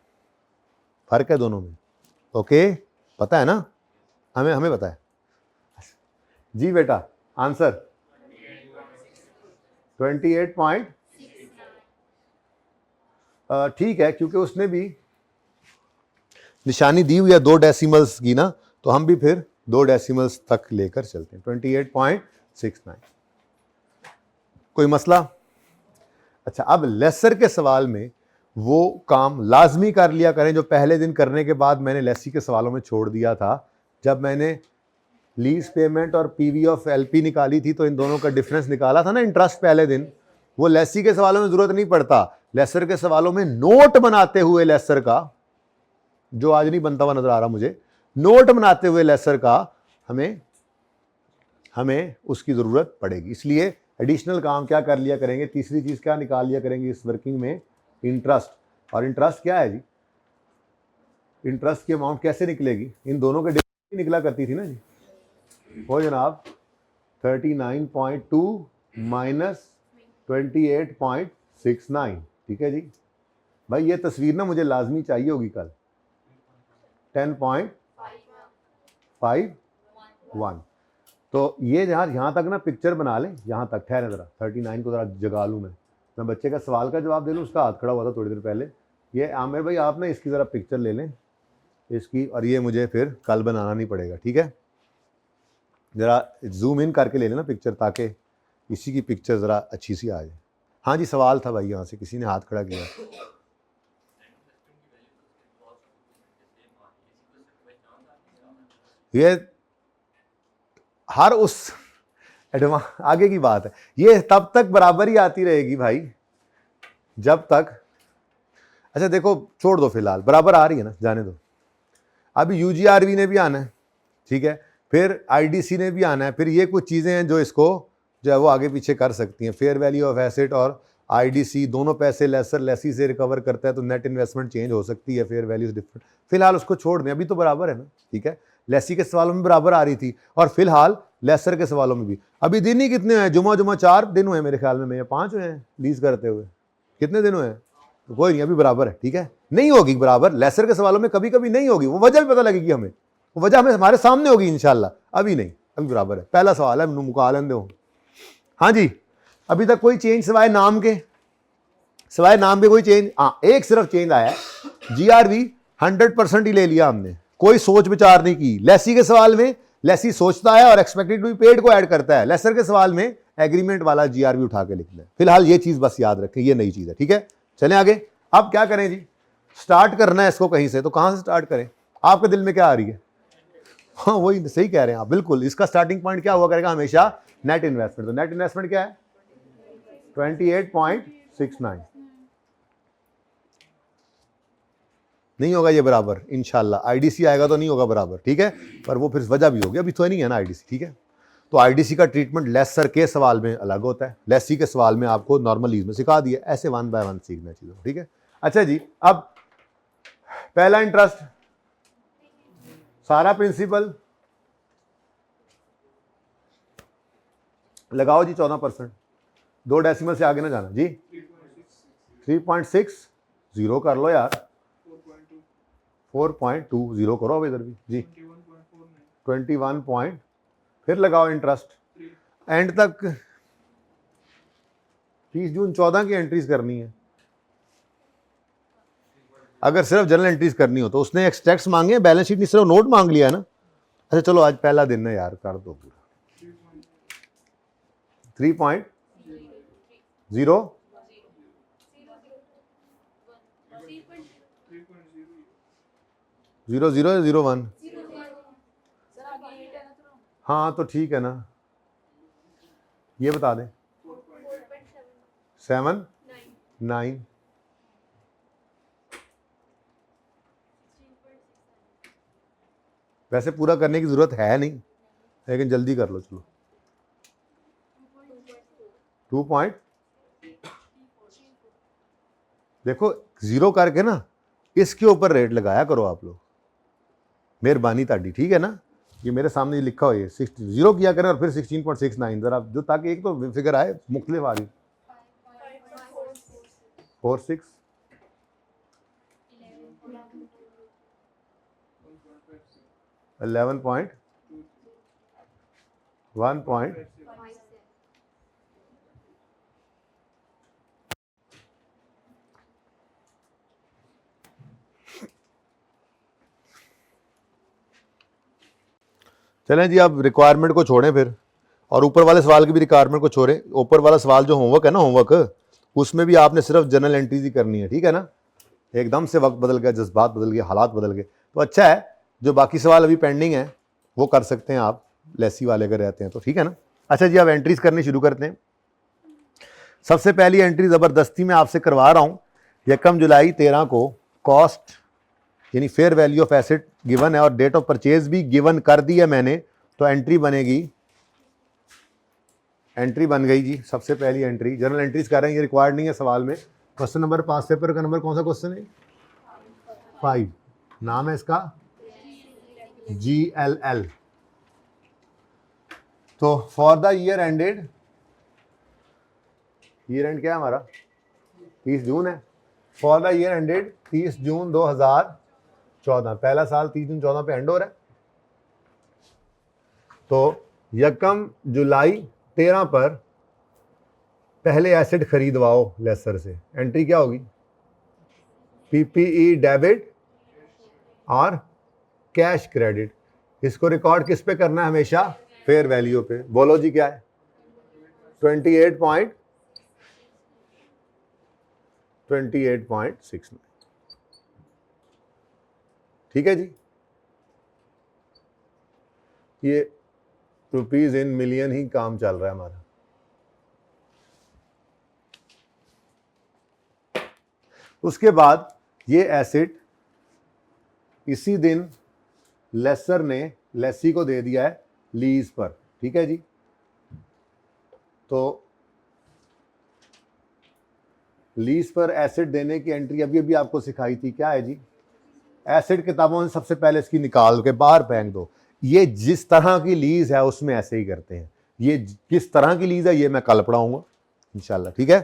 फर्क है दोनों में, ओके। पता है ना, हमें पता है जी बेटा। आंसर 28. ठीक है, क्योंकि उसने भी निशानी दी हुई है 2 डेसिमल्स की ना, तो हम भी फिर 2 डेसिमल्स तक लेकर चलते हैं। 28.69, कोई मसला? अच्छा, अब लेसर के सवाल में वो काम लाजमी कर लिया करें जो पहले दिन करने के बाद मैंने लेसी के सवालों में छोड़ दिया था। जब मैंने लीज पेमेंट और पीवी ऑफ एलपी निकाली थी तो इन दोनों का डिफरेंस निकाला था ना इंटरेस्ट पहले दिन, वो लेसी के सवालों में जरूरत नहीं पड़ता। लेसर के सवालों में नोट बनाते हुए लेसर का, जो आज नहीं बनता हुआ नजर आ रहा मुझे, नोट बनाते हुए लेसर का हमें उसकी जरूरत पड़ेगी। इसलिए एडिशनल काम क्या कर लिया करेंगे? तीसरी चीज क्या निकाल लिया करेंगे इस वर्किंग में? इंटरेस्ट। और इंटरेस्ट क्या है जी? इंटरेस्ट की अमाउंट कैसे निकलेगी? इन दोनों के डिफरेंस निकला करती थी ना जी, वो जनाब 39.2 माइनस 28.69, ठीक है जी। भाई ये तस्वीर ना मुझे लाजमी चाहिए होगी कल। 10.51, तो ये यहाँ तक ना पिक्चर बना लें, यहाँ तक ठहरे ज़रा, 39 को ज़रा जगा लूँ मैं बच्चे का सवाल का जवाब दे लूँ, उसका हाथ खड़ा हुआ था थोड़ी देर पहले। ये आमिर भाई आप ना इसकी ज़रा पिक्चर ले लें इसकी, और ये मुझे फिर कल बनाना नहीं पड़ेगा, ठीक है। ज़रा जूम इन करके ले लेना पिक्चर, ताकि इसी की पिक्चर ज़रा अच्छी सी आ जाए। हाँ जी, सवाल था भाई, यहाँ से किसी ने हाथ खड़ा किया। ये हर उस आगे की बात है, ये तब तक बराबर ही आती रहेगी भाई जब तक, अच्छा देखो, छोड़ दो फिलहाल, बराबर आ रही है ना, जाने दो। अभी यूजीआरवी ने भी आना है, ठीक है, फिर आईडीसी ने भी आना है, फिर ये कुछ चीज़ें हैं जो इसको जो है वो आगे पीछे कर सकती हैं। फेयर वैल्यू ऑफ एसेट और आईडीसी दोनों पैसे लेसर लेसी से रिकवर करता है, तो नेट इन्वेस्टमेंट चेंज हो सकती है, फेयर वैल्यू डिफरेंट। फिलहाल उसको छोड़ दें, अभी तो बराबर है ना, ठीक है। लेसी के सवालों में बराबर आ रही थी और फिलहाल लेसर के सवालों में भी। अभी दिन ही कितने हैं, जुमा 4 दिन हुए मेरे ख्याल में, 5 हुए हैं लीज करते हुए, कितने दिन हुए हैं, तो कोई नहीं, अभी बराबर है, ठीक है। नहीं होगी बराबर, लेसर के सवालों में कभी कभी नहीं होगी, वो वजह भी पता लगेगी हमें, वो वजह हमें हमारे सामने होगी इंशाल्लाह, अभी नहीं, अभी बराबर है। पहला सवाल है, मुकालन दो। हाँ जी, अभी तक कोई चेंज सिवाय नाम के, सिवाय नाम के कोई चेंज? हाँ, एक सिर्फ चेंज आया है, जीआरवी 100% ही ले लिया हमने, कोई सोच विचार नहीं की। लेसी के सवाल में लेसी सोचता है और एक्सपेक्टेड टू बी पेड को ऐड करता है, लेसर के सवाल में एग्रीमेंट वाला जीआरवी उठा के लिखना है। फिलहाल ये चीज बस याद रखें, ये नई चीज है, ठीक है। चलें आगे। अब क्या करें जी, स्टार्ट करना है इसको कहीं से, तो कहां से स्टार्ट करें? आपके दिल में क्या आ रही है? हाँ वही सही कह रहे हैं आप, बिल्कुल। इसका स्टार्टिंग पॉइंट क्या हुआ करेगा हमेशा? Net investment. तो नेट इन्वेस्टमेंट क्या है? 28.69। नहीं होगा ये बराबर इंशाल्लाह, आईडीसी आएगा तो नहीं होगा बराबर, ठीक है, पर वो फिर वजह भी होगी, अभी तो नहीं है ना आईडीसी, ठीक है। तो आईडीसी का ट्रीटमेंट लेसर के सवाल में अलग होता है, लेसी के सवाल में आपको नॉर्मल लीज में सिखा दिया, ऐसे 1 बाय 1 सीखना चीज़ों, ठीक है। अच्छा जी, अब पहला इंटरेस्ट, सारा प्रिंसिपल लगाओ जी 14%, 2 डेसिमल से आगे ना जाना जी। 3.6 जीरो कर लो यार, 4.20 करो अब इधर भी जी, 21 पॉइंट, फिर लगाओ इंटरेस्ट एंड तक। 30 जून 14 की एंट्रीज करनी है, अगर सिर्फ जनरल एंट्रीज करनी हो तो। उसने एक्सट्रैक्ट्स मांगे, बैलेंस शीट नहीं, सिर्फ नोट मांग लिया ना। अच्छा चलो, आज पहला दिन है यार, कर दो पूरा। 3.0 0 0 0 1। हाँ तो ठीक है ना, ये बता दें। 7 9 वैसे पूरा करने की जरूरत है नहीं, लेकिन जल्दी कर लो चलो। 2 पॉइंट, देखो जीरो करके ना इसके ऊपर रेट लगाया करो आप लोग, मेहरबानी ताड़ी, ठीक है ना। ये मेरे सामने लिखा हो, ये 0 किया करें और फिर 16.69 जरा, जो ताकि एक तो फिगर आए मुख्तलिफ आ रही। 46 11.1 पॉइंट। चलें जी, अब रिक्वायरमेंट को छोड़ें फिर, और ऊपर वाले सवाल की भी रिक्वायरमेंट को छोड़ें। ऊपर वाला सवाल जो होमवर्क है ना, होमवर्क, उसमें भी आपने सिर्फ जनरल एंट्रीज ही करनी है, ठीक है ना। एकदम से वक्त बदल गया, जज्बात बदल गए, हालात बदल गए, तो अच्छा है जो बाकी सवाल अभी पेंडिंग है वो कर सकते हैं आप, लेसी वाले अगर रहते हैं तो, ठीक है ना। अच्छा जी, अब एंट्रीज करनी शुरू करते हैं। सबसे पहली एंट्री ज़बरदस्ती में आपसे करवा रहा हूँ, 1 जुलाई 13 को कॉस्ट यानी fair value of asset given है और डेट ऑफ परचेज भी गिवन कर दी है मैंने, तो एंट्री बनेगी, एंट्री बन गई जी। सबसे पहली एंट्री जनरल एंट्रीज कर रहे हैं, ये रिक्वायर्ड नहीं है सवाल में। क्वेश्चन नंबर पास पेपर का नंबर कौन सा क्वेश्चन है? 5, नाम है इसका GLL। तो for the year ended, year and क्या है हमारा? 30 जून है। फॉर द ईयर एंडेड 30 जून 2014, पहला साल 30 जून 14 पे एंड हो रहा है, तो 1 जुलाई 13 पर पहले एसेट खरीदवाओ लेसर से। एंट्री क्या होगी? PPE डेबिट और कैश क्रेडिट। इसको रिकॉर्ड किस पे करना है हमेशा? फेयर वैल्यू पे। बोलो जी क्या है? 28.69, ठीक है जी। ये रुपीज इन मिलियन ही काम चल रहा है हमारा। उसके बाद ये एसेट इसी दिन लेसर ने लेसी को दे दिया है लीज पर, ठीक है जी। तो लीज पर एसेट देने की एंट्री अभी अभी आपको सिखाई थी, क्या है जी? एसेट किताबों में सबसे पहले इसकी निकाल के बाहर फेंक दो। ये जिस तरह की लीज है उसमें ऐसे ही करते हैं। ये किस तरह की लीज है ये मैं कल पढ़ाऊंगा इंशाल्लाह, ठीक है।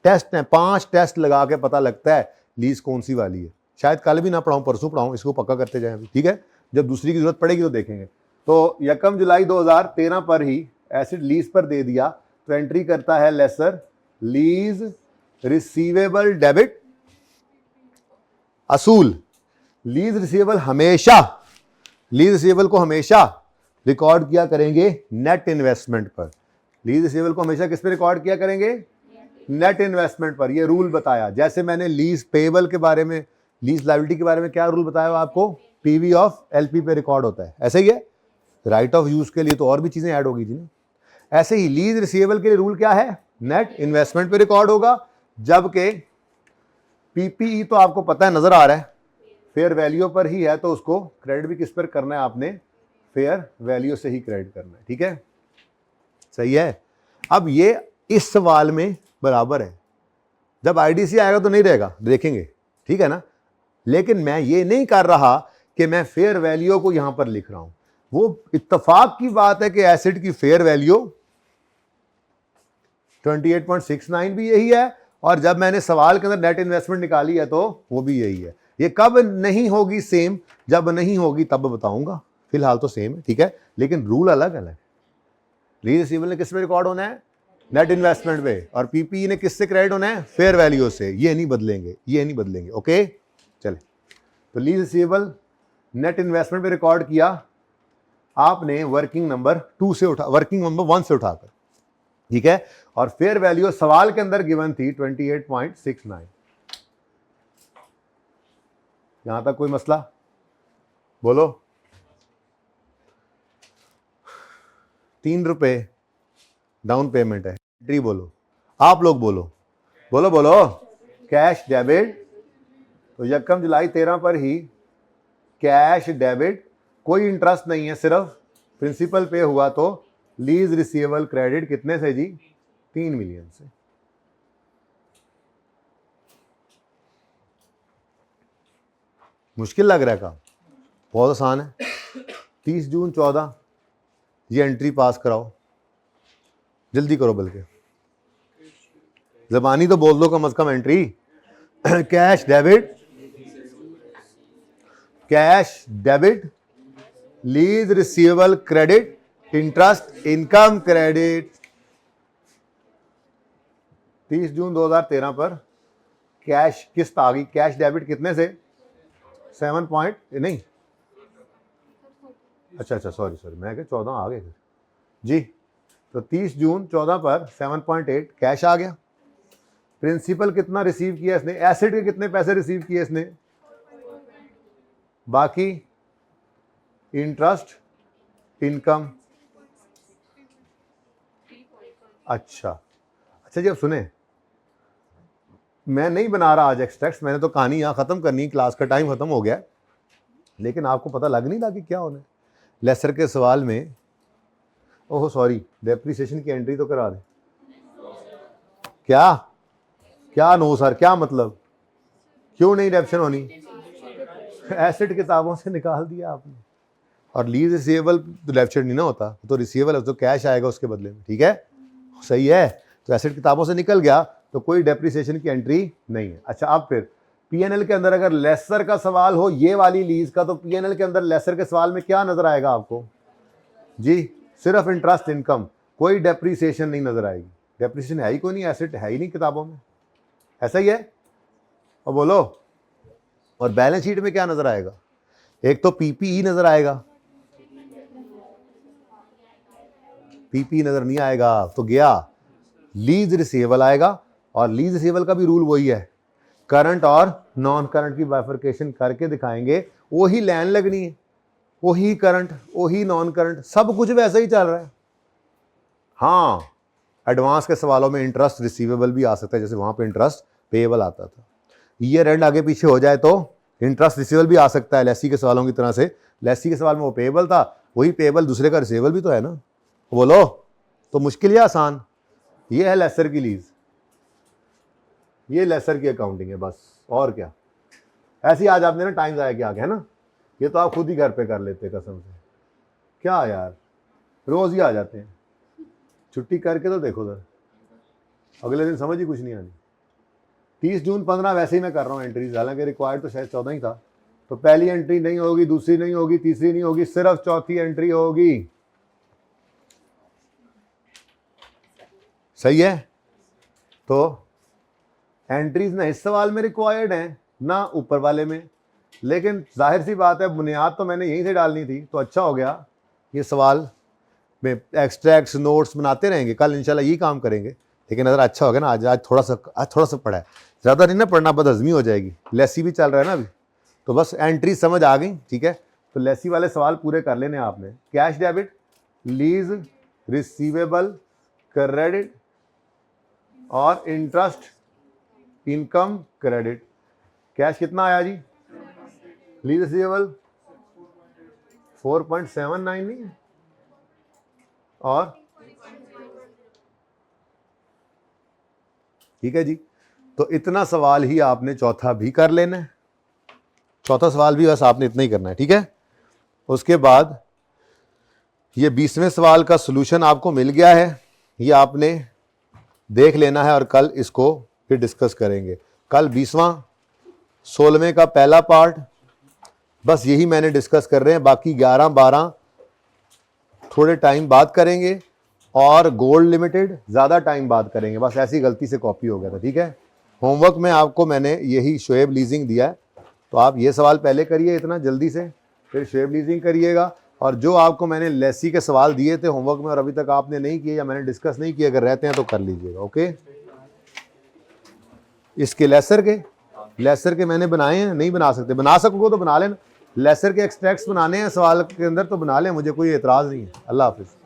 टेस्ट है, 5 टेस्ट लगा के पता लगता है लीज कौन सी वाली है। शायद कल भी ना पढ़ाऊं, परसों पढ़ाऊं, इसको पक्का करते जाएं अभी, ठीक है। जब दूसरी की जरूरत पड़ेगी तो देखेंगे। तो 1 जुलाई 2013 पर ही एसेट लीज पर दे दिया तो एंट्री करता है लेसर लीज रिसीवेबल डेबिट असूल। लीज रिसीवेबल हमेशा, लीज रिसीवेबल को हमेशा रिकॉर्ड किया करेंगे नेट इन्वेस्टमेंट पर। लीज रिसीवेबल को हमेशा किस पे रिकॉर्ड किया करेंगे? नेट इन्वेस्टमेंट पर। ये रूल बताया, जैसे मैंने लीज पेएबल के बारे में, लीज लायबिलिटी के बारे में क्या रूल बताया आपको? पीवी ऑफ एलपी पे रिकॉर्ड होता है, ऐसे ही है। राइट ऑफ यूज के लिए तो और भी चीजें ऐड होगी थी ना। ऐसे ही लीज रिसीवेबल के लिए रूल क्या है? नेट इन्वेस्टमेंट पे रिकॉर्ड होगा, जबकि पीपीई तो आपको पता है, नजर आ रहा है, फेयर वैल्यू पर ही है, तो उसको क्रेडिट भी किस पर करना है आपने? फेयर वैल्यू से ही क्रेडिट करना है, ठीक है, सही है। अब ये इस सवाल में बराबर है, जब आईडीसी आएगा तो नहीं रहेगा, देखेंगे, ठीक है ना। लेकिन मैं ये नहीं कर रहा कि मैं फेयर वैल्यू को यहां पर लिख रहा हूं। वो इत्तेफाक की बात है कि एसेट की फेयर वैल्यू 28.69 भी यही है, और जब मैंने सवाल के अंदर नेट इन्वेस्टमेंट निकाली है तो वो भी यही है। ये कब नहीं होगी सेम? जब नहीं होगी तब बताऊंगा, फिलहाल तो सेम है, ठीक है, लेकिन रूल अलग अलग। लीज रिसीवेबल ने किस पे रिकॉर्ड होना है? नेट इन्वेस्टमेंट पे, और पीपीई ने किससे क्रेडिट होना है? फेयर वैल्यू से। ये नहीं बदलेंगे, ये नहीं बदलेंगे, ओके। चले, तो लीज रिसीवेबल नेट इन्वेस्टमेंट पे रिकॉर्ड किया आपने वर्किंग नंबर 2 से उठा, वर्किंग नंबर 1 से उठाकर, ठीक है। और फेयर वैल्यू सवाल के अंदर गिवन थी 28.69। यहां तक कोई मसला? बोलो। 3 रुपए डाउन पेमेंट है, एंट्री बोलो, आप लोग बोलो, बोलो बोलो। कैश डेबिट, तो 1 जुलाई 13 पर ही कैश डेबिट, कोई इंटरेस्ट नहीं है, सिर्फ प्रिंसिपल पे हुआ, तो लीज रिसीवेबल क्रेडिट कितने से जी? 3 मिलियन से। मुश्किल लग रहा है काम? बहुत आसान है। 30 जून 14 ये एंट्री पास कराओ, जल्दी करो, बल्कि जबानी तो बोल दो कम से कम entry. Cash debit, cash debit, lease receivable credit, interest income credit. 30 जून 2013 पर कैश किस्त आ गई, कैश डेबिट कितने से? 7 पॉइंट नहीं, अच्छा सॉरी मैं क्या 14 आ गए जी। तो 30 जून 14 पर 7.8 कैश आ गया। प्रिंसिपल कितना रिसीव किया इसने? एसेट के कितने पैसे रिसीव किए इसने? बाकी इंटरेस्ट इनकम। अच्छा जी, अब सुने, मैं नहीं बना रहा आज एक्सट्रैक्ट्स, मैंने तो कहानी यहाँ खत्म करनी, क्लास का टाइम खत्म हो गया, लेकिन आपको पता लग नहीं रहा कि क्या होना है। लेसर के सवाल में, ओह सॉरी, डेप्रिसिएशन की एंट्री तो करा दे। क्या नो सर, क्या मतलब? क्यों नहीं डेप्शन होनी? एसेट किताबों से निकाल दिया आपने। और लीज रिसीवेबल तो डेप्शन नहीं ना होता, तो रिसीवेबल तो कैश आएगा उसके बदले में, ठीक है, सही है। तो एसेट किताबों से निकल गया तो कोई डेप्रिसिएशन की एंट्री नहीं है। अच्छा, अब फिर पीएनएल के अंदर अगर लेसर का सवाल हो, ये वाली लीज का, तो पीएनएल के अंदर लेसर के सवाल में क्या नजर आएगा आपको जी? सिर्फ इंटरेस्ट इनकम, कोई डेप्रिसिएशन नहीं नजर आएगी। डेप्रिसिएशन है ही कोई नहीं, एसेट है ही नहीं किताबों में, ऐसा ही है। और बोलो, और बैलेंस शीट में क्या नजर आएगा? एक तो पीपीई नजर आएगा, पीपी नजर नहीं आएगा तो गया, लीज रिसीवेबल आएगा। और लीज रिसीवेबल का भी रूल वही है, करंट और नॉन करंट की बाइफरकेशन करके दिखाएंगे, वही लाइन लगनी है, वही करंट, वही नॉन करंट, सब कुछ वैसा ही चल रहा है। हाँ, एडवांस के सवालों में इंटरेस्ट रिसीवेबल भी आ सकता है, जैसे वहां पे इंटरेस्ट पेएबल आता था। ईयर एंड आगे पीछे हो जाए तो इंटरेस्ट रिसीवेबल भी आ सकता है लेसी के सवालों की तरह से। लेसी के सवाल में वो पेएबल था, वही पेएबल दूसरे का रिसीवेबल भी तो है ना। बोलो तो मुश्किल या आसान? ये है लेसर की लीज, ये लेसर की अकाउंटिंग है बस, और क्या। ऐसे ही आज आपने ना टाइम ज़ाया किया है ना, ये तो आप खुद ही घर पे कर लेते कसम से। क्या यार रोज ही आ जाते हैं, छुट्टी करके तो देखो सर, अगले दिन समझ ही कुछ नहीं आनी। 30 जून 15 वैसे ही मैं कर रहा हूँ एंट्रीज, हालांकि रिक्वायर्ड तो शायद 14 ही था। तो पहली एंट्री नहीं होगी, दूसरी नहीं होगी, तीसरी नहीं होगी, सिर्फ चौथी एंट्री होगी। सही है? तो एंट्रीज ना इस सवाल में रिक्वायर्ड हैं ना ऊपर वाले में, लेकिन जाहिर सी बात है बुनियाद तो मैंने यहीं से डालनी थी, तो अच्छा हो गया ये सवाल में एक्सट्रैक्ट्स नोट्स बनाते रहेंगे, कल इंशाल्लाह यही काम करेंगे। लेकिन अगर अच्छा हो गया ना, आज थोड़ा सा पढ़ा है, ज़्यादा नहीं ना पढ़ना, बदहज़मी हो जाएगी। लेसी भी चल रहा है ना अभी, तो बस एंट्री समझ आ गई, ठीक है। तो लेसी वाले सवाल पूरे कर लेने आपने। Cash debit, lease, receivable, credit और इंटरेस्ट इनकम क्रेडिट। कैश कितना आया जी? लीज रिसीवेबल 4.79 नहीं है, और ठीक है जी। तो इतना सवाल ही आपने चौथा भी कर लेना है, चौथा सवाल भी बस आपने इतना ही करना है, ठीक है। उसके बाद ये 20वें सवाल का सॉल्यूशन आपको मिल गया है, ये आपने देख लेना है और कल इसको फिर डिस्कस करेंगे। कल 20वां 16वें का पहला पार्ट, बस यही मैंने डिस्कस कर रहे हैं। बाकी 11 12 थोड़े टाइम बाद करेंगे, और गोल्ड लिमिटेड ज़्यादा टाइम बाद करेंगे। बस ऐसी गलती से कॉपी हो गया था, ठीक है। होमवर्क में आपको मैंने यही शोएब लीजिंग दिया है, तो आप ये सवाल पहले करिए इतना जल्दी से, फिर शोएब लीजिंग करिएगा। और जो आपको मैंने लेसी के सवाल दिए थे होमवर्क में और अभी तक आपने नहीं किए या मैंने डिस्कस नहीं किए, अगर रहते हैं तो कर लीजिएगा, ओके। इसके लेसर के मैंने बनाए हैं, नहीं बना सकते, बना सकोगे तो बना लेना। लेसर के एक्सट्रैक्ट्स बनाने हैं सवाल के अंदर तो बना लें, मुझे कोई एतराज़ नहीं है। अल्लाह हाफिज़।